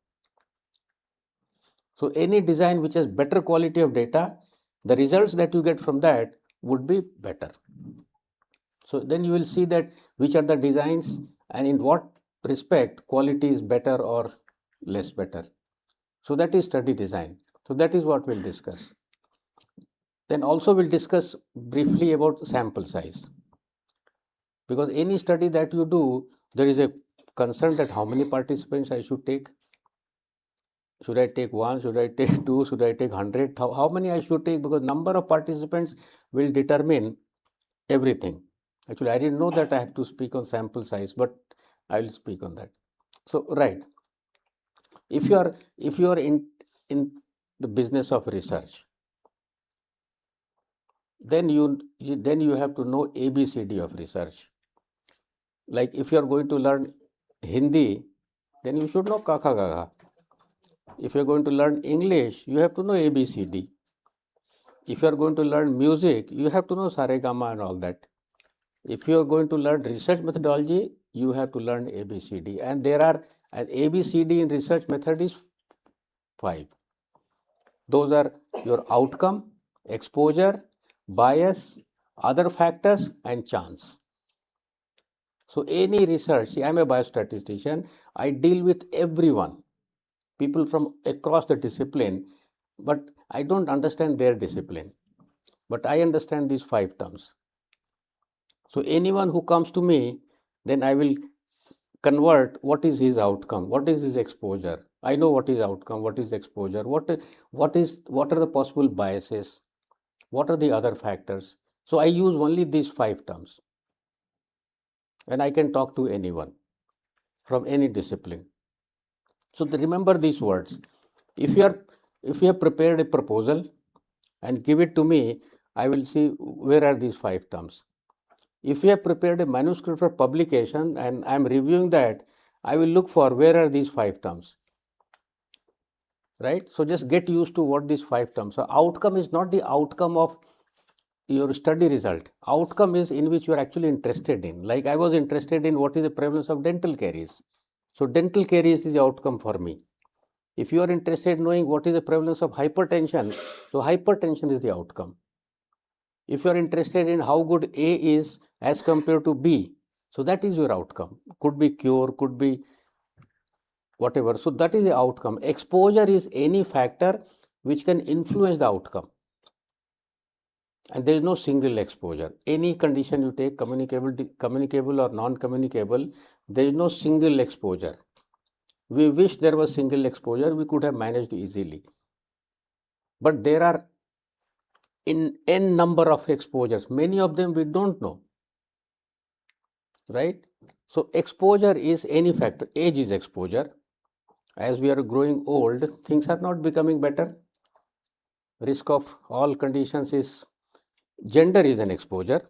So any design which has better quality of data, the results that you get from that would be better. So then you will see that which are the designs and in what respect quality is better or less better. So that is study design. So that is what we'll discuss. Then also we'll discuss briefly about sample size. Because any study that you do, there is a concern that how many participants I should take. Should I take 1? Should I take 2? Should I take 100? How many I should take? Because number of participants will determine everything. Actually, I didn't know that I have to speak on sample size, but I will speak on that. So, right. If you are in the business of research, then you have to know ABCD of research. Like if you are going to learn Hindi, then you should know Kaka Gaga. If you are going to learn English, you have to know ABCD. If you are going to learn music, you have to know Saregama and all that. If you are going to learn research methodology, you have to learn ABCD, and there are an ABCD in research method is 5. Those are your outcome, exposure, bias, other factors, and chance. So any research, see, I'm a biostatistician, I deal with everyone, people from across the discipline, but I don't understand their discipline. But I understand these 5 terms. So anyone who comes to me, then I will convert what is his outcome, what is his exposure. I know what is outcome, what is exposure, what are the possible biases, what are the other factors. So I use only these 5 terms, and I can talk to anyone from any discipline. So remember these words. If you have prepared a proposal and give it to me, I will see where are these 5 terms. If you have prepared a manuscript for publication and I am reviewing that, I will look for where are these 5 terms. Right? So just get used to what these 5 terms are. Outcome is not the outcome of your study result. Outcome is in which you are actually interested in. Like I was interested in what is the prevalence of dental caries. So dental caries is the outcome for me. If you are interested in knowing what is the prevalence of hypertension, so hypertension is the outcome. If you are interested in how good A is as compared to B, so that is your outcome. Could be cure, could be whatever. So that is the outcome. Exposure is any factor which can influence the outcome. And there is no single exposure. Any condition you take, communicable or non-communicable, there is no single exposure. We wish there was single exposure, we could have managed easily. But there are in n number of exposures, many of them we don't know. Right? So exposure is any factor. Age is exposure. As we are growing old, things are not becoming better. Risk of all conditions is, gender is an exposure.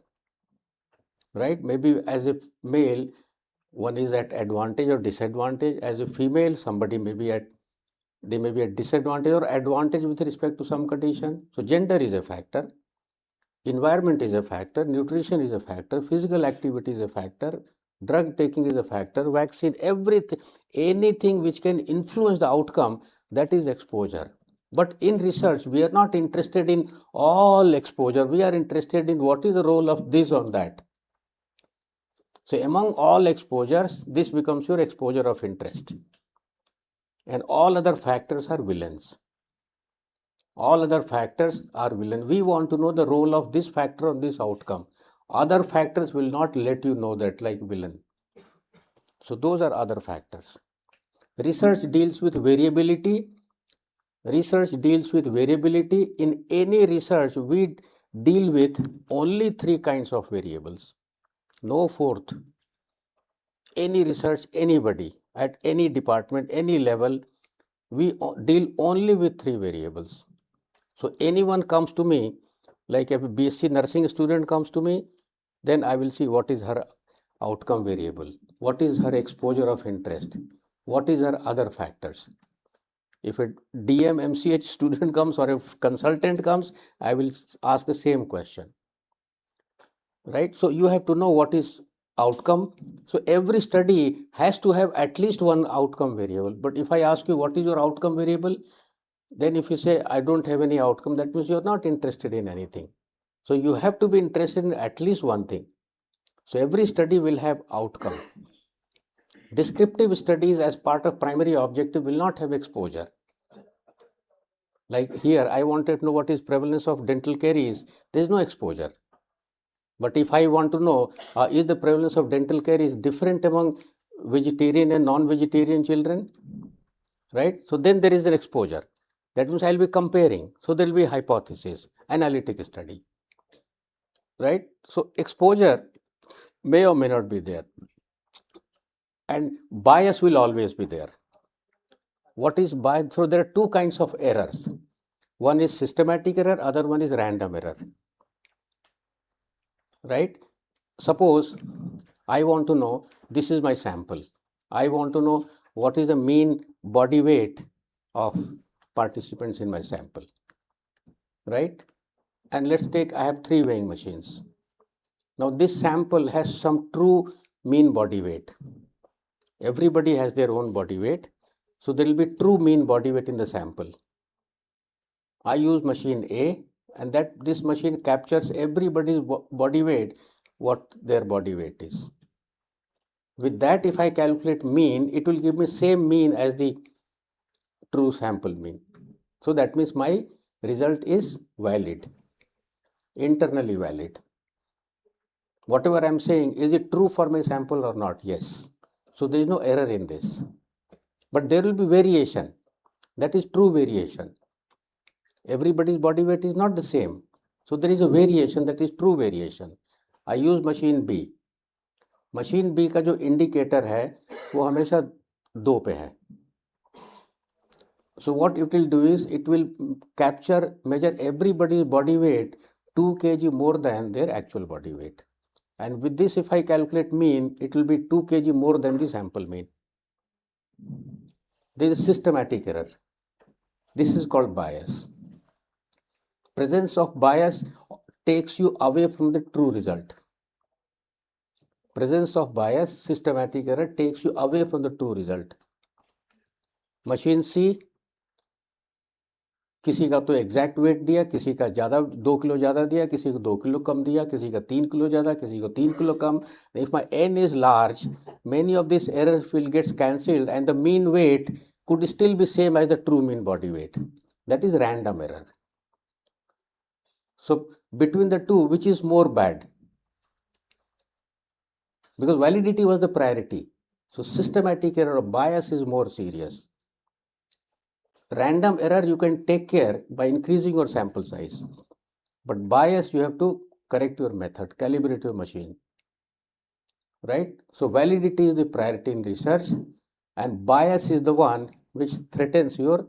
Right? Maybe as a male, one is at advantage or disadvantage. As a female, somebody may be at disadvantage or advantage with respect to some condition. So gender is a factor, environment is a factor, nutrition is a factor, physical activity is a factor, drug taking is a factor, vaccine, everything, anything which can influence the outcome, that is exposure. But in research, we are not interested in all exposure. We are interested in what is the role of this on that. So among all exposures, this becomes your exposure of interest. And all other factors are villains. All other factors are villain. We want to know the role of this factor on this outcome. Other factors will not let you know that, like villain. So those are other factors. Research deals with variability. Research deals with variability. In any research, we deal with only 3 kinds of variables. No fourth. Any research, anybody, at any department, any level, we deal only with 3 variables. So anyone comes to me, like if a BSc nursing student comes to me, then I will see what is her outcome variable, what is her exposure of interest, what is her other factors. If a DM MCH student comes or if consultant comes, I will ask the same question. Right? So you have to know what is outcome. So every study has to have at least one outcome variable. But if I ask you what is your outcome variable, then if you say I don't have any outcome, that means you're not interested in anything. So you have to be interested in at least one thing. So every study will have outcome. Descriptive studies as part of primary objective will not have exposure. Like here, I wanted to know what is prevalence of dental caries. There is no exposure. But if I want to know, is the prevalence of dental caries different among vegetarian and non-vegetarian children? Right? So then there is an exposure. That means I'll be comparing. So there will be hypothesis, analytic study. Right? So exposure may or may not be there. And bias will always be there. What is bias? So there are 2 kinds of errors. One is systematic error, other one is random error. Right? Suppose I want to know, this is my sample. I want to know what is the mean body weight of participants in my sample. Right? And let's take, I have 3 weighing machines. Now this sample has some true mean body weight. Everybody has their own body weight. So there will be true mean body weight in the sample. I use machine A, and this machine captures everybody's body weight, what their body weight is. With that, if I calculate mean, it will give me same mean as the true sample mean. So that means my result is valid, internally valid. Whatever I am saying, is it true for my sample or not? Yes. So there is no error in this. But there will be variation. That is true variation. Everybody's body weight is not the same. So there is a variation, that is true variation. I use machine B. Machine B का जो indicator है वो हमेशा 2 पे है. So what it will do is it will measure everybody's body weight 2 kg more than their actual body weight. And with this, if I calculate mean, it will be 2 kg more than the sample mean. There is a systematic error. This is called bias. Presence of bias takes you away from the true result. Presence of bias, systematic error, takes you away from the true result. Machine C, किसी का तो exact wait दिया, किसी का ज़्यादा 2 kilo ज़्यादा दिया, किसी को 2 किलो कम दिया, किसी का 3 किलो ज़्यादा, किसी को 3 kilo come. If my n is large, many of these errors will get cancelled and the mean weight could still be same as the true mean body weight. That is random error. So between the two, which is more bad? Because validity was the priority. So systematic error or bias is more serious. Random error you can take care by increasing your sample size. But bias you have to correct your method, calibrate your machine. Right? So validity is the priority in research and bias is the one which threatens your.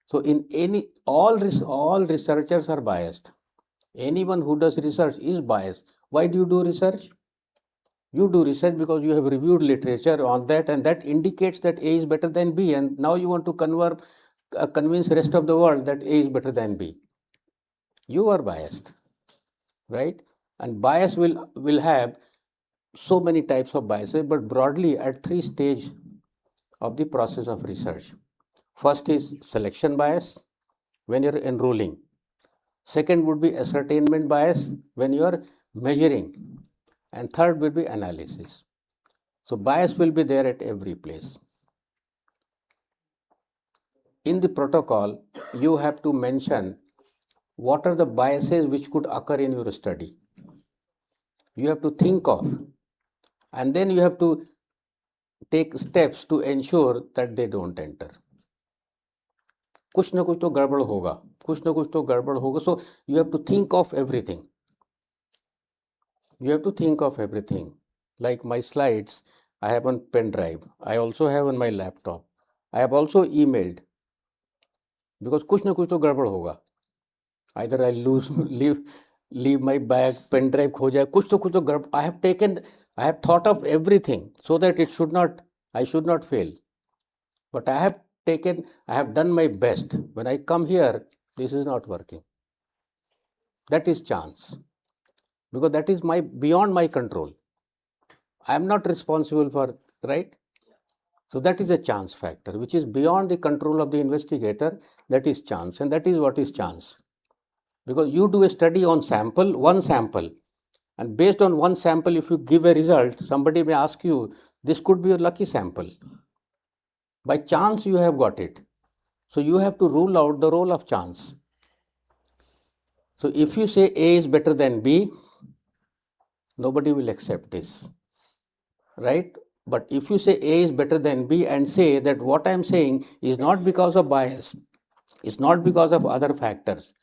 So in all researchers are biased. Anyone who does research is biased. Why do you do research? You do research because you have reviewed literature on that and that indicates that A is better than B, and now you want to convince the rest of the world that A is better than B. You are biased, right? And bias will have so many types of biases, but broadly at 3 stages of the process of research. First is selection bias when you are enrolling. Second would be ascertainment bias when you are measuring. And third will be analysis. So bias will be there at every place. In the protocol, you have to mention what are the biases which could occur in your study. You have to think of, and then you have to take steps to ensure that they don't enter. कुछ ना कुछ तो गड़बड़ होगा, कुछ ना कुछ तो गड़बड़ होगा. So you have to think of everything. You have to think of everything. Like my slides, I have on pen drive. I also have on my laptop. I have also emailed. Because कुछ ना कुछ तो गड़बड़ होगा. Either I leave my bag, pen drive खो जाए, कुछ तो गड़बड़. I have thought of everything so that I should not fail. But I have done my best. When I come here, this is not working. That is chance. Because that is beyond my control. I am not responsible for, right? So that is a chance factor, which is beyond the control of the investigator. That is chance, and that is what is chance. Because you do a study on one sample, and based on one sample, if you give a result, somebody may ask you, this could be your lucky sample. By chance you have got it. So you have to rule out the role of chance. So if you say A is better than B, nobody will accept this, right? But if you say A is better than B and say that what I am saying is not because of bias, it's not because of other factors,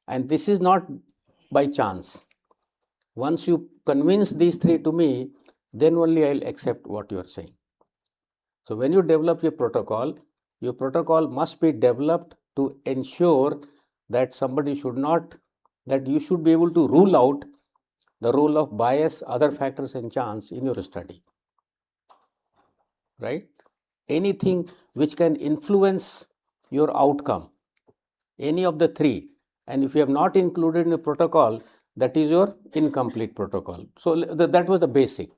and this is not by chance. Once you convince these 3 to me, then only I will accept what you are saying. So when you develop your protocol must be developed to ensure that you should be able to rule out the role of bias, other factors and chance in your study, right? Anything which can influence your outcome, any of the 3, and if you have not included in the protocol, that is your incomplete protocol. So that was the basic.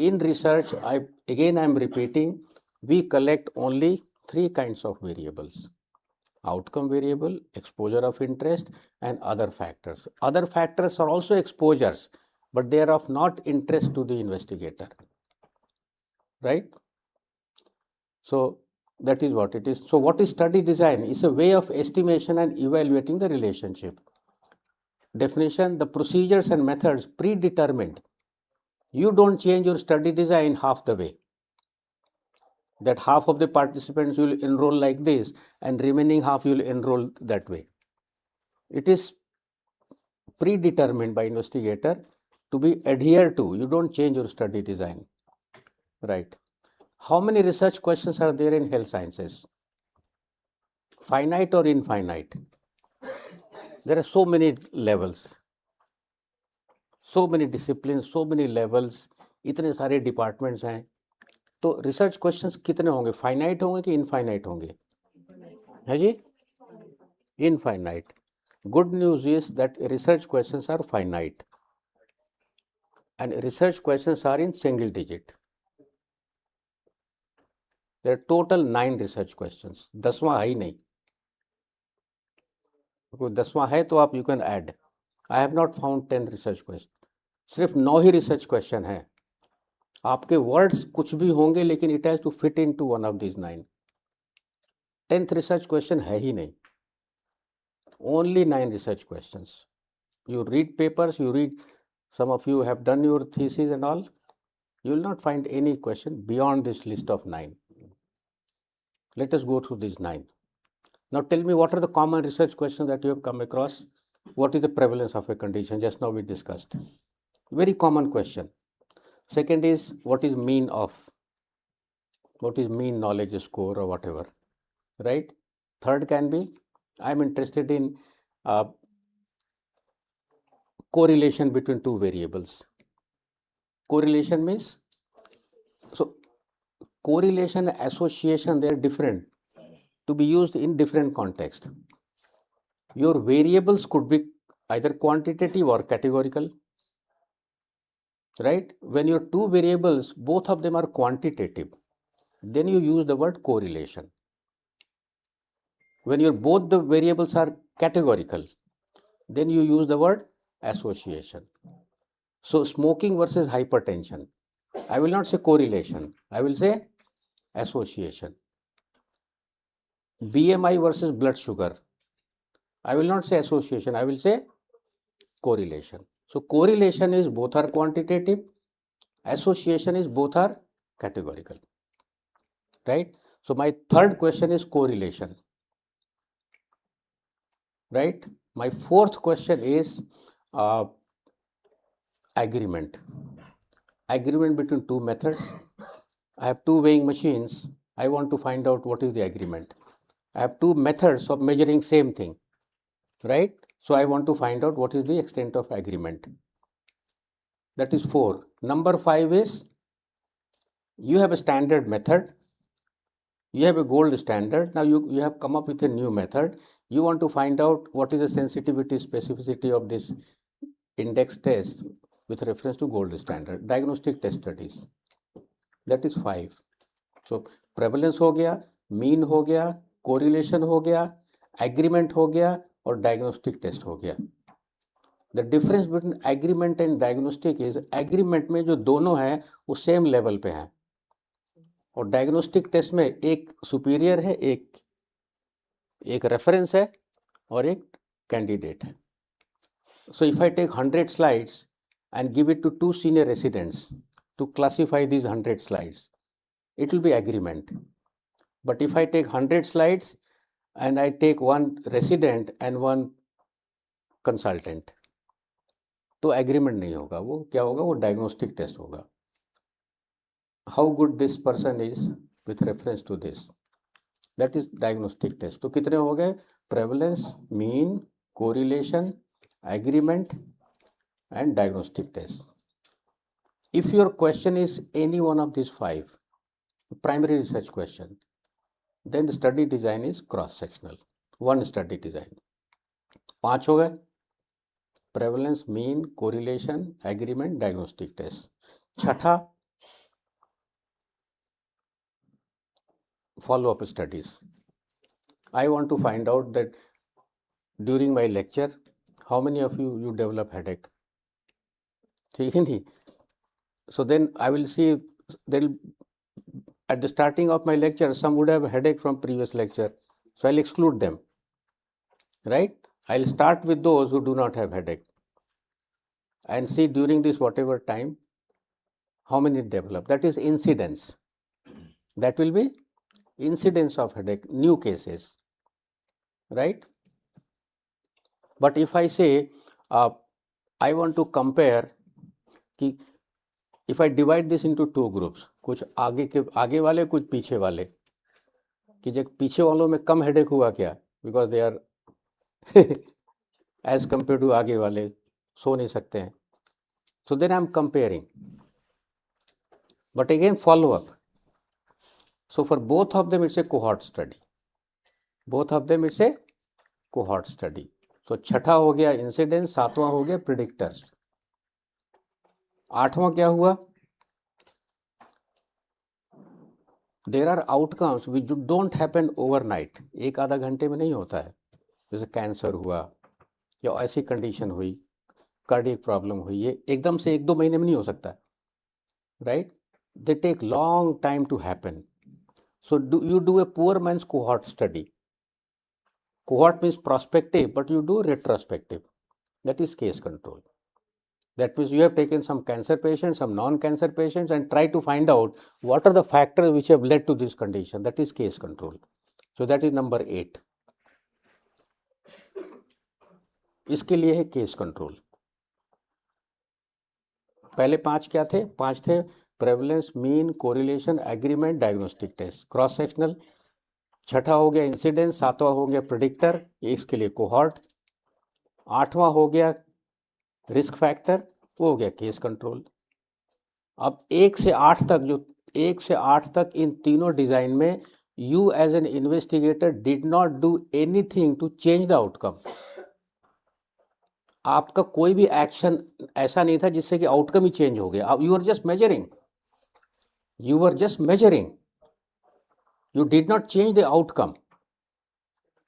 in research, I am repeating, we collect only 3 kinds of variables: outcome variable, exposure of interest, and other factors. Other factors are also exposures, but they are of not interest to the investigator, right? So that is what it is. So what is study design? It's a way of estimation and evaluating the relationship. Definition: the procedures and methods predetermined. You don't change your study design half the way. That half of the participants will enroll like this and remaining half will enroll that way. It is predetermined by investigator to be adhered to. You don't change your study design, right? How many research questions are there in health sciences? Finite or infinite? There are so many levels, so many disciplines, so many levels, इतने सारे departments हैं, तो research questions कितने होंगे? Finite होंगे कि infinite होंगे? है जी, infinite. Good news is that research questions are finite and research questions are in single digit. There are total 9 research questions. 10वां है ही नहीं. कोई 10वां है तो आप you can add. I have not found 10 research questions. सिर्फ 9 ही research question है. आपके words कुछ भी होंगे लेकिन it has to fit into one of these 9. 10th research question है ही नहीं. Only 9 research questions. You read papers, you read, some of you have done your thesis and all, you will not find any question beyond this list of 9. Let us go through these 9. Now tell me, what are the common research questions that you have come across? What is the prevalence of a condition? Just now we discussed. Very common question. Second is, what is mean of? What is mean knowledge score or whatever, right? Third can be, I am interested in correlation between 2 variables. Correlation means, so correlation and association, they are different, to be used in different context. Your variables could be either quantitative or categorical, right? When your 2 variables, both of them are quantitative, then you use the word correlation. When both the variables are categorical, then you use the word association. So smoking versus hypertension, I will not say correlation, I will say association. BMI versus blood sugar, I will not say association, I will say correlation. So correlation is both are quantitative, association is both are categorical, right? So my third question is correlation, right? My fourth question is agreement. Agreement between 2 methods. I have 2 weighing machines. I want to find out what is the agreement. I have 2 methods of measuring same thing, right? So I want to find out what is the extent of agreement. That is 4. Number 5 is, you have a standard method, you have a gold standard. Now you have come up with a new method. You want to find out what is the sensitivity, specificity of this index test with reference to gold standard. Diagnostic test studies. That is 5. So prevalence हो गया, mean हो गया, correlation हो गया, agreement हो गया और diagnostic test हो गया. The difference between agreement and diagnostic is, agreement में जो दोनों हैं वो same level पे हैं और diagnostic test में एक superior है, एक reference है और एक candidate है. So if I take 100 slides and give it to 2 senior residents to classify these 100 slides, it will be agreement. But if I take 100 slides and I take 1 resident and 1 consultant, तो agreement नहीं होगा. वो क्या होगा? वो diagnostic test होगा. How good this person is with reference to this, that is diagnostic test. तो कितने हो गए? Prevalence, mean, correlation, agreement and diagnostic test. If your question is any one of these 5 primary research question, then the study design is cross-sectional. 1 study design. 5 हो गए? Prevalence, mean, correlation, agreement, diagnostic test. छठा, follow-up studies. I want to find out that during my lecture, how many of you develop headache? ठीक है नहीं? So then I will see, at the starting of my lecture, some would have headache from previous lecture. So I'll exclude them, right? I'll start with those who do not have headache and see during this whatever time, how many develop. That is incidence. That will be incidence of headache, new cases, right? But if I say, I want to compare, if I divide this into two groups, कुछ आगे वाले कुछ पीछे वाले, कि जब पीछे वालों में कम हेडेक हुआ क्या, because they are as compared to आगे वाले सो नहीं सकते हैं. So then I am comparing, but again follow up. So for both of them it's a cohort study. Both of them it's a cohort study. So छठा हो गया incidence, सातवां हो गया प्रिडिक्टर्स. आठवां क्या हुआ? There are outcomes which don't happen overnight. एक आधा घंटे में नहीं होता है. जैसे कैंसर हुआ या ऐसी कंडीशन हुई, कार्डियक प्रॉब्लम हुई, ये एकदम से 1-2 महीने में नहीं हो सकता, right? They take long time to happen. So you do a poor man's cohort study. Cohort means prospective, but you do retrospective. That is case control. That means you have taken some cancer patients, some non-cancer patients, and try to find out what are the factors which have led to this condition. That is case control. So that is number 8. इसके लिए है case control. पहले 5 क्या थे? 5 थे prevalence, mean, correlation, agreement, diagnostic test, cross sectional. छठा हो गया इंसिडेंस, सातवां हो गया प्रेडिक्टर, इसके लिए कोहॉर्ट. आठवां हो गया रिस्क फैक्टर, वो हो गया केस कंट्रोल. अब 1 से 8 तक, जो 1 से 8 तक इन तीनों डिजाइन में you as an investigator did not do anything to change the outcome. आपका कोई भी एक्शन ऐसा नहीं था जिससे कि आउटकम ही चेंज हो गया. अब you are just measuring, you did not change the outcome,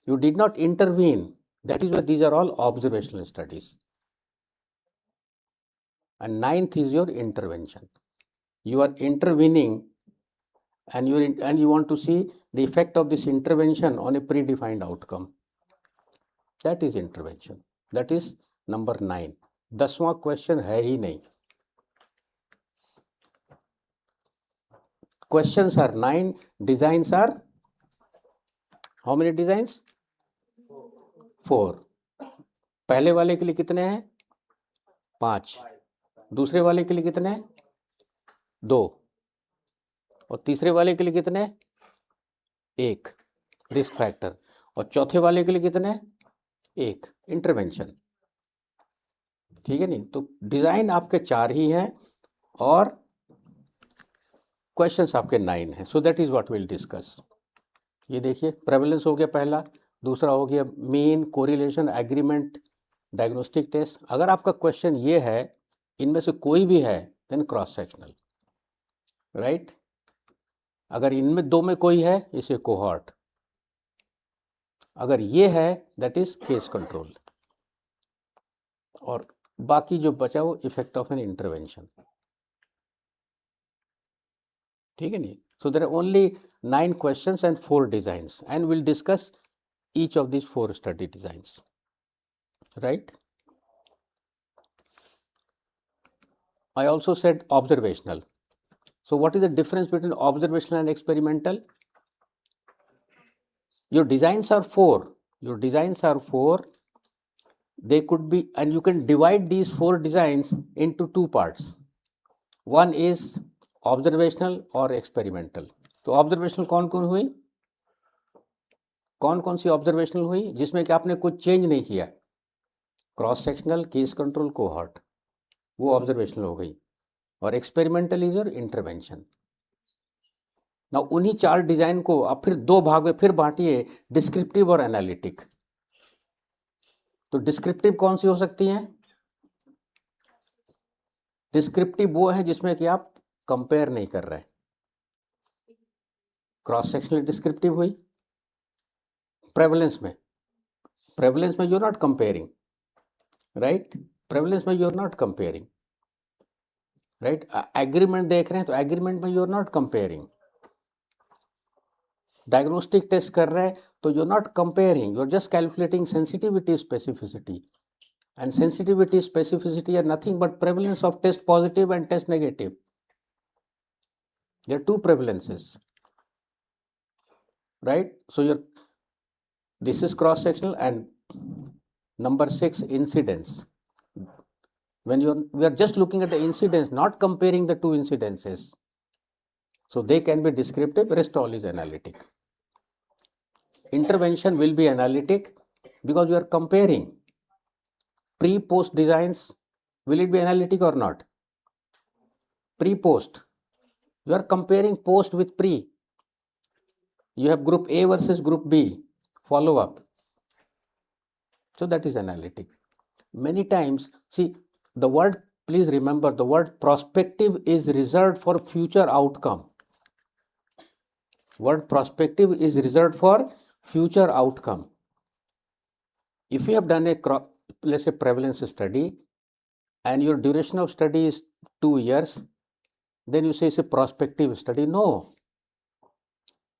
you did not intervene. That is why these are all observational studies. And 9th is your intervention. You are intervening and you want to see the effect of this intervention on a predefined outcome. That is intervention. That is number 9. 10वां question है ही नहीं. Questions are 9, designs are how many designs? 4. पहले वाले के लिए कितने हैं? 5. दूसरे वाले के लिए कितने हैं? 2. और तीसरे वाले के लिए कितने हैं? 1 रिस्क फैक्टर. और चौथे वाले के लिए कितने हैं? 1 इंटरवेंशन. ठीक है नहीं? तो डिजाइन आपके 4 ही हैं और क्वेश्चंस आपके 9 हैं. So that is what will discuss. ये देखिए, प्रेवलेंस हो गया पहला, दूसरा हो गया mean, correlation, agreement, diagnostic test. अगर आपका क्वेश्चन ये है, इनमें से कोई भी है, देन क्रॉस सेक्शनल, राइट? अगर इनमें 2 में कोई है, इसे कोहॉर्ट. अगर ये है, दैट इज केस कंट्रोल. और बाकी जो बचा वो इफेक्ट ऑफ एन इंटरवेंशन. ठीक है नहीं? So there are only 9 questions and 4 designs, and we'll discuss each of these 4 study designs, right? I also said observational. So what is the difference between observational and experimental? Your designs are 4. Your designs are 4. They could be, and you can divide these 4 designs into 2 parts. One is observational और experimental. तो observational कौन कौन हुई? कौन कौन सी observational हुई जिसमें कि आपने कुछ चेंज नहीं किया? Cross sectional, case control, cohort, वो ऑब्जर्वेशनल हो गई. और एक्सपेरिमेंटल इज और इंटरवेंशन. ना उन्हीं 4 डिजाइन को अब फिर 2 भाग में फिर बांटिए, डिस्क्रिप्टिव और एनालिटिक. तो डिस्क्रिप्टिव कौन सी हो सकती हैं? डिस्क्रिप्टिव वो है जिसमें कि आप कंपेयर नहीं कर रहे. क्रॉस सेक्शनल डिस्क्रिप्टिव हुई. प्रेवलेंस में you are not comparing, right. Prevalence में you are not comparing, right. Agreement देख रहे हैं तो एग्रीमेंट में you are not comparing. Diagnostic test कर रहे हैं तो you are not comparing, you are just calculating sensitivity specificity. And sensitivity, specificity are nothing but prevalence of test positive and test negative. There are two prevalences, right? So this is cross sectional. And number 6, incidence. When we are just looking at the incidence, not comparing the two incidences. So they can be descriptive, rest all is analytic. Intervention will be analytic because you are comparing. Pre-post designs, will it be analytic or not? Pre-post, you are comparing post with pre. You have group A versus group B, follow up. So that is analytic. Many times, see the word, please remember the word prospective is reserved for future outcome. Word prospective is reserved for future outcome. If you have done a let's say prevalence study and your duration of study is 2 years, then you say it's a prospective study. No,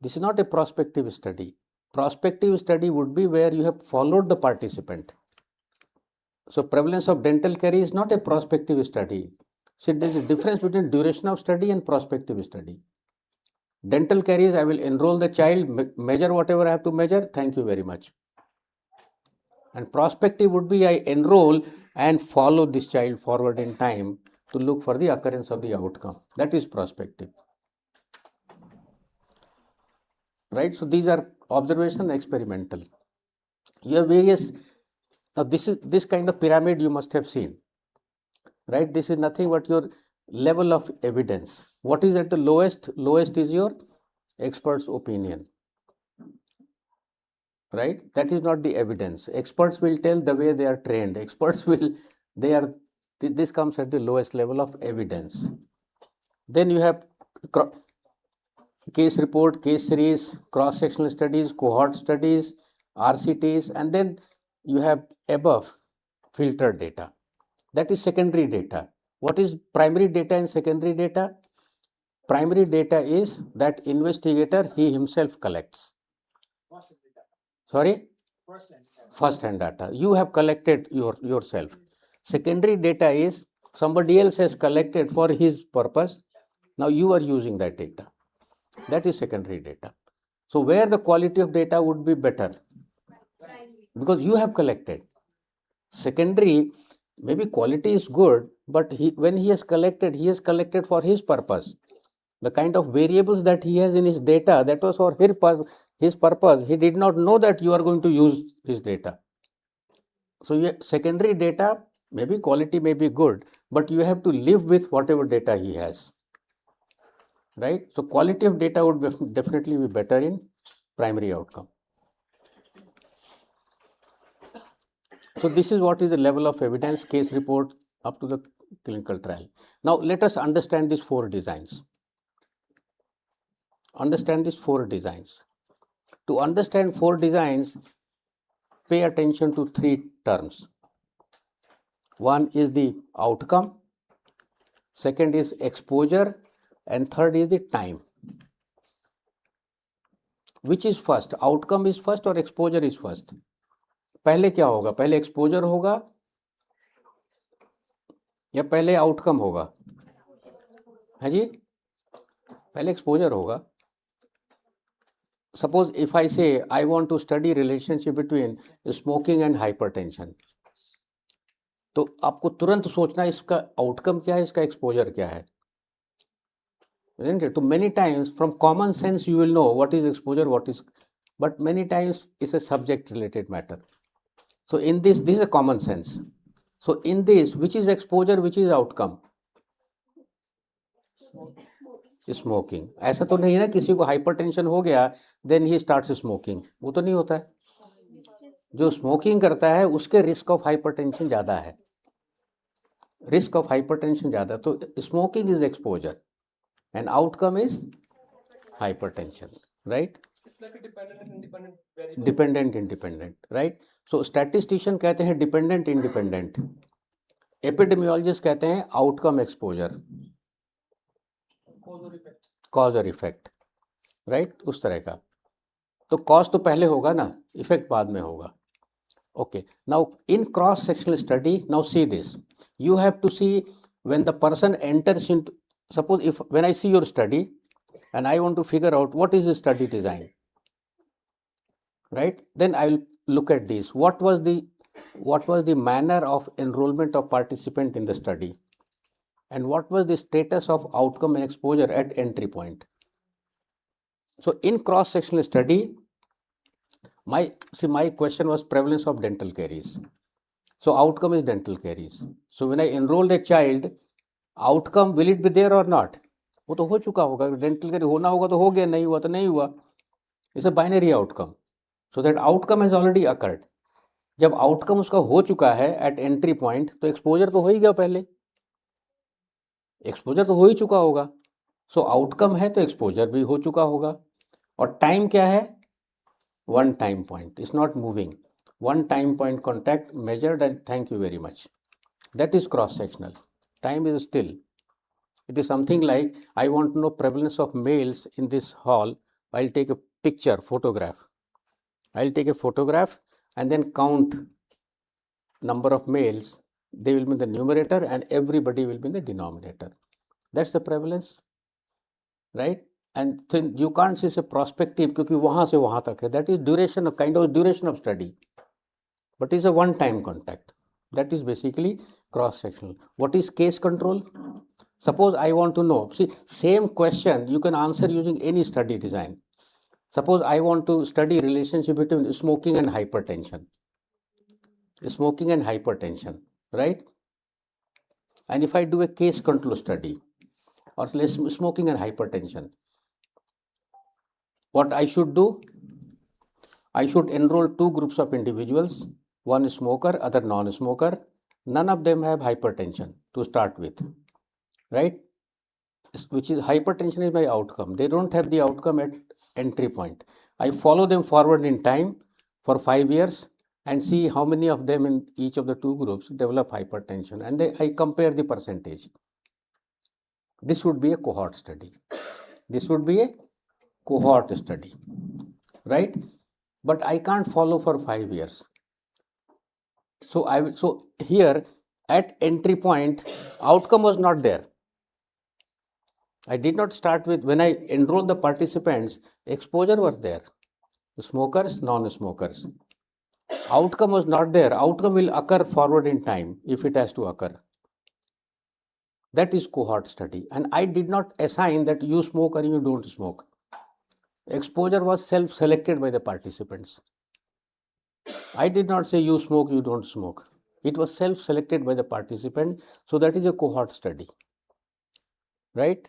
this is not a prospective study. Prospective study would be where you have followed the participant. So prevalence of dental caries is not a prospective study. So there is a difference between duration of study and prospective study. Dental caries, I will enroll the child, measure whatever I have to measure, thank you very much. And prospective would be I enroll and follow this child forward in time to look for the occurrence of the outcome. That is prospective, right? So these are observation and experimental. You have various, now this kind of pyramid you must have seen, right? This is nothing but your level of evidence. What is at the lowest? Lowest is your expert's opinion, right? That is not the evidence. Experts will tell the way they are trained. Experts will, this comes at the lowest level of evidence. Then you have case report, case series, cross-sectional studies, cohort studies, RCTs, and then you have above filtered data. That is secondary data. What is primary data and secondary data? Primary data is that investigator, he himself collects. Sorry? First hand data. You have collected yourself. Secondary data is somebody else has collected for his purpose. Now you are using that data. That is secondary data. So where the quality of data would be better? Because you have collected. Secondary, maybe quality is good, but when he has collected for his purpose. The kind of variables that he has in his data, that was for his purpose. He did not know that you are going to use his data. So secondary data, maybe quality may be good, but you have to live with whatever data he has, right? So quality of data would definitely be better in primary outcome. So this is what is the level of evidence, case report up to the clinical trial. Now let us understand these 4 designs. Understand these 4 designs. To understand 4 designs, pay attention to 3 terms. One is the outcome, second is exposure, and third is the time. Which is first? Outcome is first or exposure is first? पहले क्या होगा? पहले exposure होगा या पहले outcome होगा? है जी? पहले exposure होगा. Suppose if I say I want to study relationship between smoking and hypertension, तो आपको तुरंत सोचना इसका आउटकम क्या है, इसका एक्सपोजर क्या है, isn't it? So many times from common sense you will know what is exposure, what is, but many times it's a subject related matter. So in this is a common sense. So in this, which is exposure, which is outcome? Smoking. ऐसा तो नहीं है ना किसी को hypertension हो गया then he starts smoking, वो तो नहीं होता है. जो स्मोकिंग करता है उसके रिस्क ऑफ हाइपरटेंशन ज़्यादा है, रिस्क ऑफ हाइपरटेंशन ज़्यादा. तो smoking is exposure and outcome is hypertension. right? It's like a dependent and independent variable. Dependent independent, right? So statistician कहते हैं dependent independent, epidemiologist कहते हैं outcome exposure, Cause or effect. cause or effect, right? उस तरह का. तो cause तो पहले होगा ना, effect बाद में होगा. Okay, now in cross sectional study, now see this, you have to see when the person enters into, suppose if when I see your study and I want to figure out what is the study design, right? Then I will look at this. What was the manner of enrollment of participant in the study, and what was the status of outcome and exposure at entry point? So in cross sectional study, my question was prevalence of dental caries. So outcome is dental caries. So when I enrolled a child, outcome, will it be there or not? वो तो हो चुका होगा. Dental carry होना होगा तो हो गया, नहीं हुआ तो नहीं हुआ. It's a binary outcome. So that outcome has already occurred. जब आउटकम उसका हो चुका है एट एंट्री पॉइंट, तो एक्सपोजर तो हो ही गया पहले. एक्सपोजर तो हो ही चुका होगा. सो आउटकम है तो एक्सपोजर भी हो चुका होगा. और टाइम क्या है? One time point. It's not moving. One time point contact measured, and thank you very much. That is cross sectional. Time is still. It is something like, I want to know prevalence of males in this hall. I'll take a picture, photograph. I'll take a photograph and then count number of males. They will be in the numerator and everybody will be in the denominator. That's the prevalence, right? And then you can't say it's a prospective क्योंकि वहाँ से वहाँ तक है. That is duration of kind of duration of study. But it's a one-time contact. That is basically cross-sectional. What is case control? Suppose I want to know, see, same question you can answer using any study design. Suppose I want to study relationship between smoking and hypertension. Smoking and hypertension, right? And if I do a case control study, or smoking and hypertension, what I should do? I should enroll two groups of individuals. One smoker, other non-smoker. None of them have hypertension to start with, right? Which is hypertension is my outcome. They don't have the outcome at entry point. I follow them forward in time for 5 years and see how many of them in each of the two groups develop hypertension, and I compare the percentage. This would be a cohort study. This would be a cohort study, right? But I can't follow for 5 years. So here at entry point, outcome was not there. I did not start with, when I enrolled the participants, exposure was there. Smokers, non-smokers. Outcome was not there. Outcome will occur forward in time if it has to occur. That is cohort study. And I did not assign that you smoke or you don't smoke. Exposure was self-selected by the participants. I did not say you smoke, you don't smoke. It was self-selected by the participant. So that is a cohort study, right?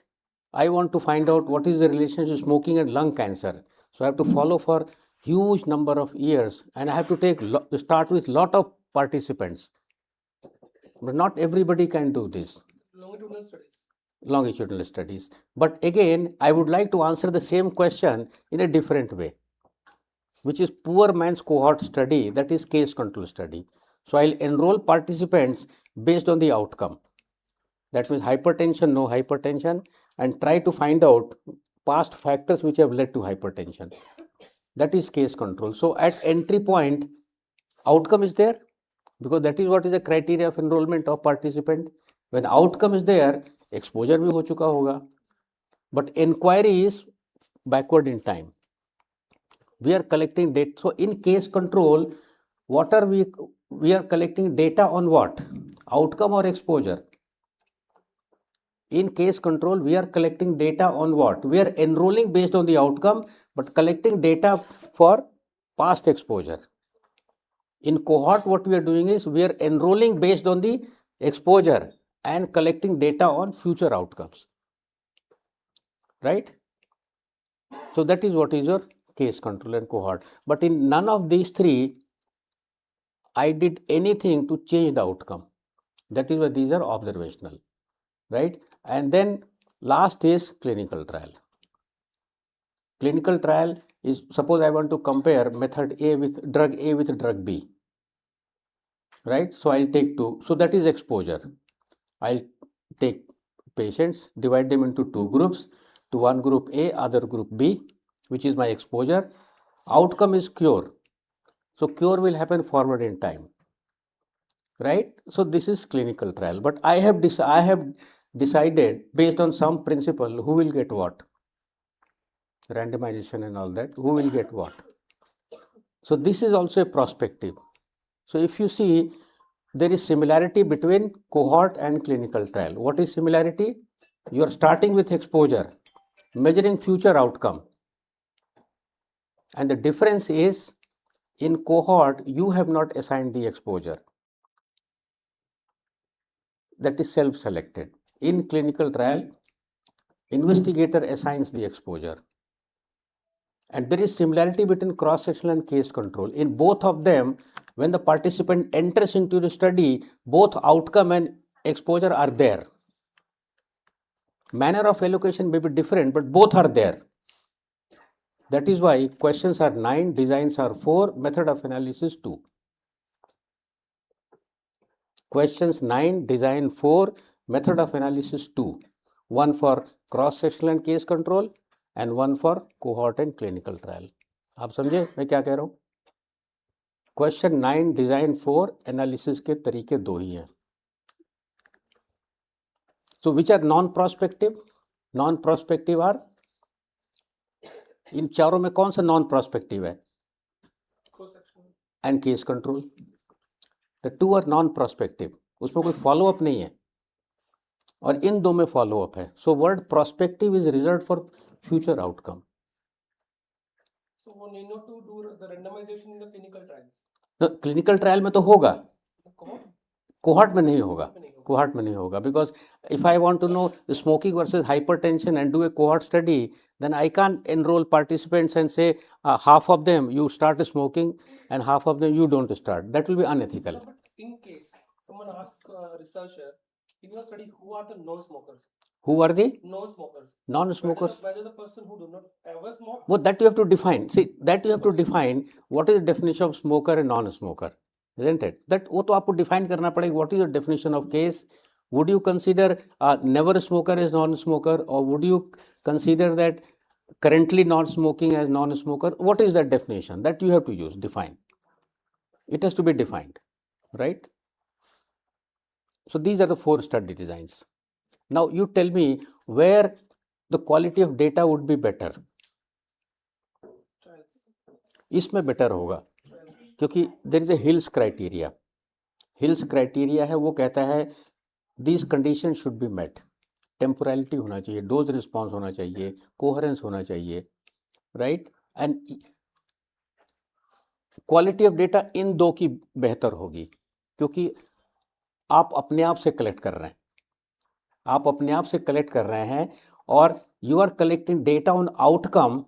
I want to find out what is the relationship smoking and lung cancer. So I have to follow for huge number of years, and I have to start with lot of participants. But not everybody can do this. Longitudinal studies. Longitudinal studies. But again, I would like to answer the same question in a different way, which is poor man's cohort study, that is case control study. So I'll enroll participants based on the outcome. That means hypertension, no hypertension, and try to find out past factors which have led to hypertension. That is case control. So at entry point, outcome is there, because that is what is the criteria of enrollment of participant. When outcome is there, exposure bhi ho chuka hoga. But inquiry is backward in time. We are collecting data. So in case control, what are we are collecting data on what? Outcome or exposure? In case control, we are collecting data on what? We are enrolling based on the outcome, but collecting data for past exposure. In cohort, what we are doing is we are enrolling based on the exposure and collecting data on future outcomes, right? So that is what is your case control and cohort. But in none of these three, I did anything to change the outcome. That is why these are observational, right? And then last is clinical trial. Clinical trial is, suppose I want to compare method A with drug B, right? So I'll take 2. So that is exposure. I'll take patients, divide them into 2 groups, to one group A, other group B, which is my exposure. Outcome is cure. So cure will happen forward in time, right? So this is clinical trial. But I have decided based on some principle who will get what, randomization and all that, who will get what. So this is also a prospective. So if you see, there is similarity between cohort and clinical trial. What is similarity? You are starting with exposure, measuring future outcome. And the difference is, in cohort, you have not assigned the exposure. That is self-selected. In clinical trial, investigator assigns the exposure. And there is similarity between cross-sectional and case control. In both of them, when the participant enters into the study, both outcome and exposure are there. Manner of allocation may be different, but both are there. That is why questions are 9, designs are 4, method of analysis 2. Questions 9, design 4, method of analysis 2. One for cross-sectional and case control and one for cohort and clinical trial. आप समझे मैं क्या कह रहा हूँ? Question 9, design 4, analysis के तरीके 2 ही हैं. So which are non-prospective? Non-prospective are, इन चारों में कौन सा non-prospective है? And case control. The 2 are non-prospective. उसमें कोई follow-up नहीं है. और इन 2 में follow-up है. So word prospective is reserved for future outcome. So one need not to do the randomization in the clinical trials. तो clinical trial में तो होगा. Cohort में नहीं होगा. में नहीं होगा. Cohort में नहीं होगा, because if I want to know smoking versus hypertension and do a cohort study, then I can't enroll participants and say half of them you start smoking and half of them you don't start. That will be unethical. So, but in case someone asks a researcher, in your study, who are the non-smokers? Who are the Non-smokers. non-smokers? Whether the person who do not ever smoke. Well, that you have to define. See, that you have to define what is the definition of smoker and non-smoker, isn't it? That वो तो आपको define करना पड़ेगा. What is the definition of case? Would you consider never smoker as non-smoker, or would you consider that currently not smoking as non-smoker? What is that definition? That you have to use, define. It has to be defined, right? So these are the 4 study designs. Now you tell me where the quality of data would be better. इसमें better होगा, क्योंकि there is a Hills criteria. Hills criteria है, वो कहता है these conditions should be met. Temporality होना चाहिए, dose response होना चाहिए, coherence होना चाहिए, right? And quality of data इन 2 की बेहतर होगी, क्योंकि आप अपने आप से कलेक्ट कर रहे हैं. आप अपने आप से कलेक्ट कर रहे हैं और you are collecting data on outcome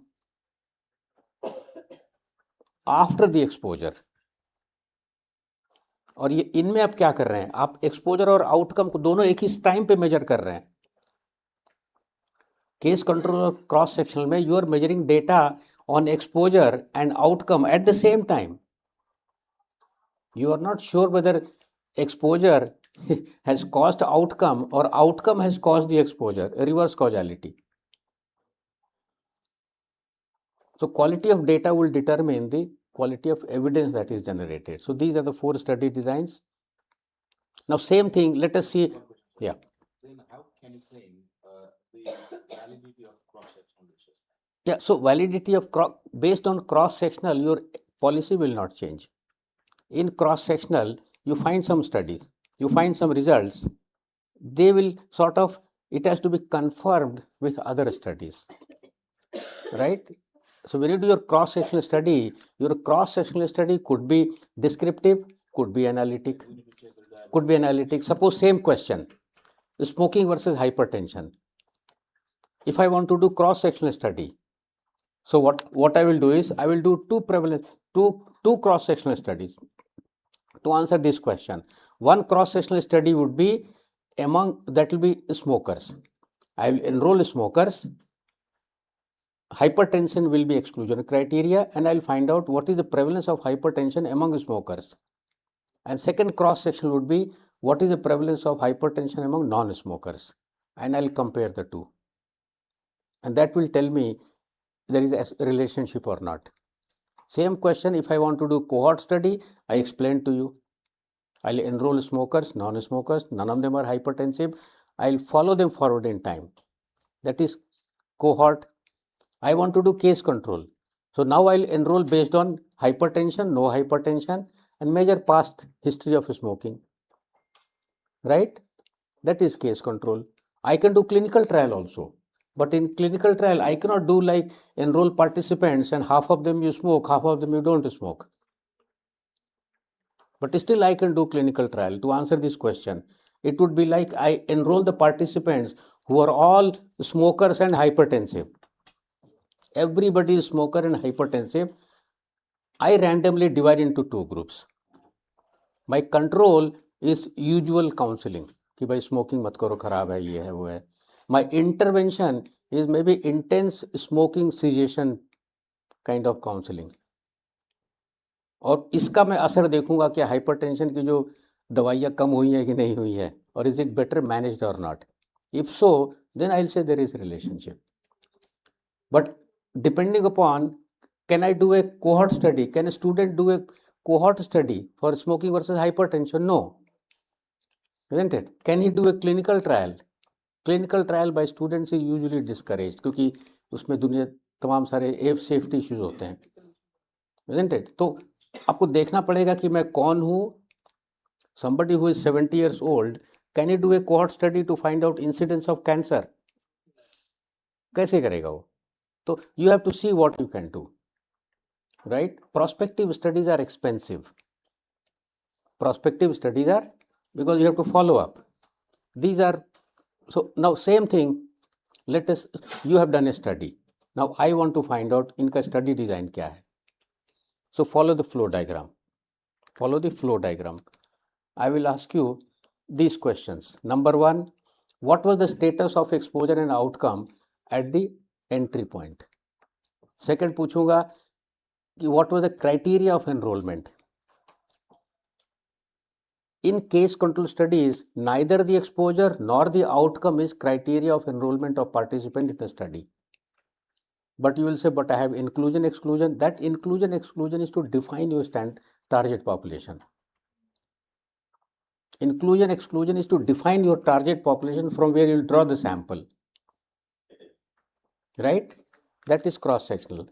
after the exposure. और ये इनमें आप क्या कर रहे हैं? आप एक्सपोजर और आउटकम को दोनों एक ही टाइम पे मेजर कर रहे हैं. केस कंट्रोल और क्रॉस सेक्शनल में you are measuring data on exposure and outcome at the same time. You are not sure whether exposure has caused outcome or outcome has caused the exposure, reverse causality. So quality of data will determine the quality of evidence that is generated. So these are the 4 study designs. Now same thing, let us see. Yeah. Then how can you claim the validity of cross-sectional research? Yeah, so validity of based on cross-sectional, your policy will not change. In cross-sectional, you find some studies, you find some results, they will sort of, it has to be confirmed with other studies, right? So when you do your cross-sectional study, your cross-sectional study could be descriptive, could be analytic, could be analytic. Suppose same question, smoking versus hypertension. If I want to do cross-sectional study, so what I will do is, I will do two cross-sectional studies to answer this question. One cross-sectional study would be that will be smokers. I will enroll smokers. hypertension will be exclusion criteria, and I'll find out what is the prevalence of hypertension among smokers. And second cross section would be what is the prevalence of hypertension among non-smokers, and I'll compare the two. And that will tell me there is a relationship or not. Same question, if I want to do cohort study, I explained to you. I'll enroll smokers, non-smokers, none of them are hypertensive. I'll follow them forward in time. That is cohort. I want to do case control. So now I'll enroll based on hypertension, no hypertension, and measure past history of smoking. Right? That is case control. I can do clinical trial also. But in clinical trial, I cannot do like enroll participants and half of them you smoke, half of them you don't smoke. But still I can do clinical trial. To answer this question, it would be like I enroll the participants who are all smokers and hypertensive. Everybody is smoker and hypertensive. I randomly divide into two groups. My control is usual counseling कि भाई smoking मत करो, खराब है, ये है, वो है. My intervention is maybe intense smoking cessation kind of counseling. और इसका मैं असर देखूंगा कि हाइपरटेंशन की जो दवाइयाँ कम हुई है कि नहीं हुई है, और इज इट बेटर मैनेज्ड और not. If so then I will say there is relationship. But depending upon, can I do a cohort study, can a student do a cohort study for smoking versus hypertension? No, isn't it? Can he do a clinical trial? Clinical trial by students is usually discouraged क्योंकि उसमें दुनिया तमाम सारे safety issues होते हैं, isn't it? तो आपको देखना पड़ेगा कि मैं कौन हूँ. Somebody who is 70 years old, can he do a cohort study to find out incidence of cancer? कैसे करेगा वो? तो you have to see what you can do. Right? Prospective studies are expensive. Prospective studies are because you have to follow up. These are, so now same thing. Let us, you have done a study. Now I want to find out इनका study design क्या है. So follow the flow diagram. Follow the flow diagram. I will ask you these questions. Number one, what was the status of exposure and outcome at the entry point? Second पूछूंगा what was the criteria of enrollment? In case control studies, neither the exposure nor the outcome is criteria of enrollment of participant in the study. But you will say, but I have inclusion exclusion. That inclusion exclusion is to define your target population. Inclusion exclusion is to define your target population from where you will draw the sample. Right? That is cross sectional.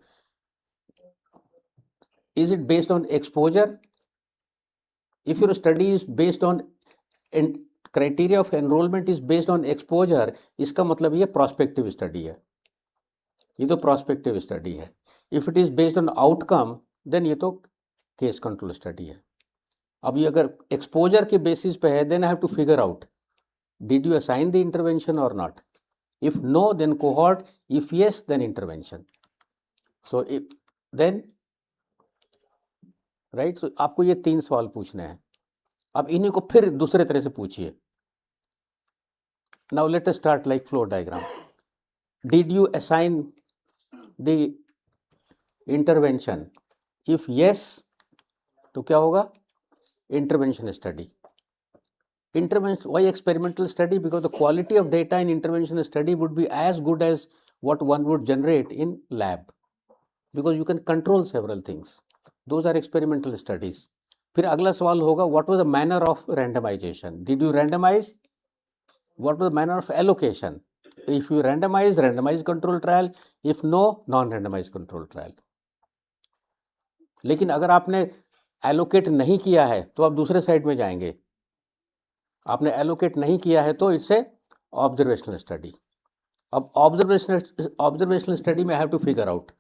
Is it based on exposure? If your study is based on criteria of enrollment is based on exposure, इसका मतलब ये prospective study है. ये तो prospective study है. If it is based on outcome, then ये तो case control study है. अब ये अगर exposure के basis पे है, then I have to figure out, did you assign the intervention or not? If no, then cohort. If yes, then intervention. So if then right. So आपको ये 3 सवाल पूछने हैं. अब इन्हीं को फिर दूसरे तरह से पूछिए. Now let us start like flow diagram. Did you assign the intervention? If yes, तो क्या होगा? Intervention study. Intervention, why experimental study? Because the quality of data in intervention study would be as good as what one would generate in lab, because you can control several things. Those are experimental studies. फिर अगला सवाल होगा, what was the manner of randomization? Did you randomize? What was the manner of allocation? If you randomize, randomized control trial. If no, non-randomized control trial. लेकिन अगर आपने allocate नहीं किया है तो आप दूसरे साइड में जाएंगे. आपने allocate नहीं किया है तो इससे observational study. अब observational study में I have to figure out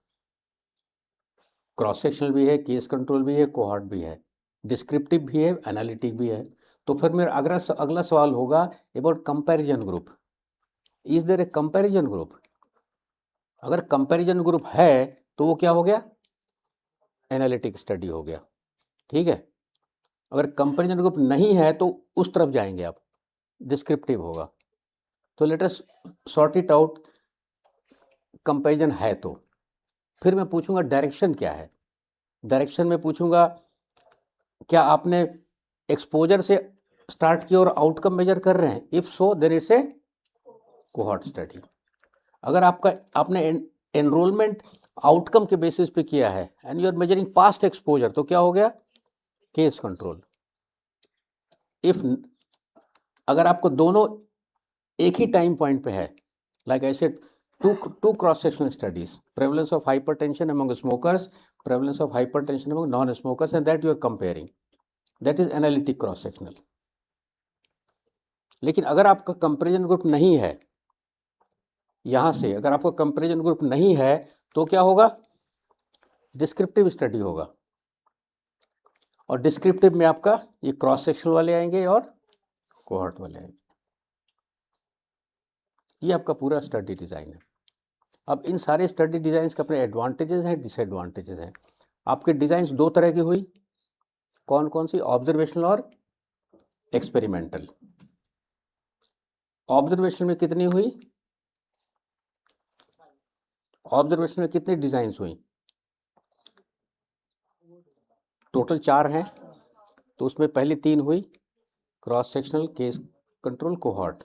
cross sectional भी है, केस कंट्रोल भी है, कोहॉर्ट भी है, डिस्क्रिप्टिव भी है, एनालिटिक भी है. तो फिर मेरा अगला सवाल होगा about comparison group. Is there a comparison group? अगर कंपैरिजन ग्रुप है तो वो क्या हो गया? एनालिटिक स्टडी हो गया. ठीक है. अगर कंपैरिजन ग्रुप नहीं है तो उस तरफ जाएंगे आप, डिस्क्रिप्टिव होगा. तो let us sort it out. Comparison है तो फिर मैं पूछूंगा डायरेक्शन क्या है, डायरेक्शन में पूछूंगा क्या आपने एक्सपोजर से स्टार्ट किया और आउटकम मेजर कर रहे हैं, if so then it's a cohort study. अगर आपने एनरोलमेंट आउटकम के बेसिस पे किया है and you are measuring past exposure, तो क्या हो गया, केस कंट्रोल। इफ अगर आपको दोनों एक ही टाइम पॉइंट पे है, like I said two cross-sectional studies, prevalence of hypertension among smokers, prevalence of hypertension among non-smokers, and that you are comparing, that is analytic cross-sectional। लेकिन अगर आपका कंपैरिजन ग्रुप नहीं है, यहाँ से अगर आपका कंपैरिजन ग्रुप नहीं है तो क्या होगा, डिस्क्रिप्टिव स्टडी होगा। और डिस्क्रिप्टिव में आपका ये क्रॉस सेक्शनल वाले आएंगे और कोहॉर्ट वाले आएंगे। ये आपका पूरा स्टडी डिज़ाइन है। अब इन सारे स्टडी डिज़ाइंस के अपने एडवांटेजेस हैं, डिसएडवांटेजेस हैं। आपके डिज़ाइंस दो तरह की हुई, कौन कौन सी, ऑब्जर्वेशनल और एक्सपेरिमेंटल। ऑब्जर्वेशनल में कितनी हुई, ऑब्जर्वेशनल में कितनी डिज़ाइंस हुई, टोटल 4 हैं, तो उसमें पहली 3 हुई, cross sectional, case control, cohort,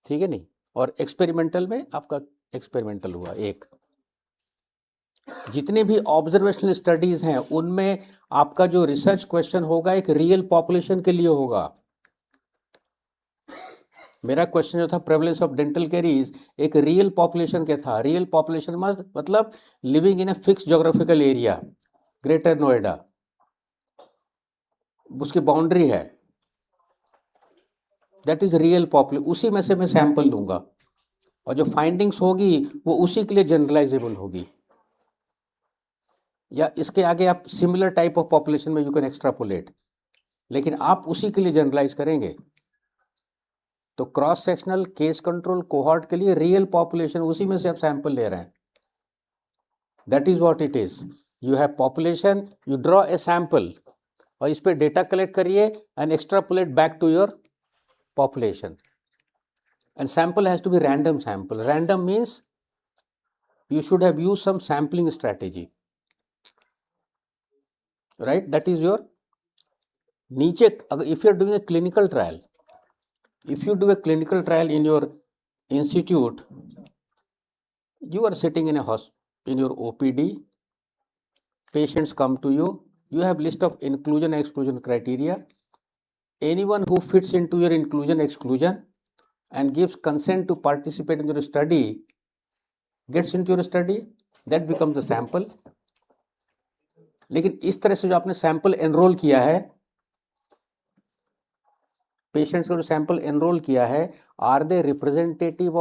ठीक है नहीं। और एक्सपेरिमेंटल में आपका एक्सपेरिमेंटल हुआ 1। जितने भी ऑब्जर्वेशनल स्टडीज हैं उनमें आपका जो रिसर्च क्वेश्चन होगा एक रियल पॉपुलेशन के लिए होगा। मेरा क्वेश्चन जो था प्रेवलेंस ऑफ डेंटल कैरीज एक रियल पॉपुलेशन के था। रियल पॉपुलेशन मतलब living in a fix geographical area, greater Noida, उसकी बाउंड्री है, दैट इज रियल पॉपुलेशन। उसी में से मैं सैंपल लूंगा और जो फाइंडिंग्स होगी वो उसी के लिए जनरलाइजेबल होगी। या इसके आगे आप सिमिलर टाइप ऑफ पॉपुलेशन में यू कैन एक्सट्रापोलेट, लेकिन आप उसी के लिए जनरलाइज करेंगे। तो cross sectional, case control, cohort के लिए रियल पॉपुलेशन, उसी में से आप सैंपल ले रहे हैं। That is what it is. You have population, you draw a sample और इस पे डेटा कलेक्ट करिए and extrapolate back to your population, and sample has to be random sample. Random means you should have used some sampling strategy, right? That is your नीचे if you are doing a clinical trial, if you do a clinical trial in your institute, you are sitting in your OPD, patients come to you, you have list of inclusion and exclusion criteria. Anyone who fits into your inclusion exclusion and gives consent to participate in your study gets into your study, that becomes the sample. लेकिन इस तरह से जो आपने sample enrol किया है, patients का जो सैंपल एनरोल किया है, आर दे रिप्रेजेंटेटिव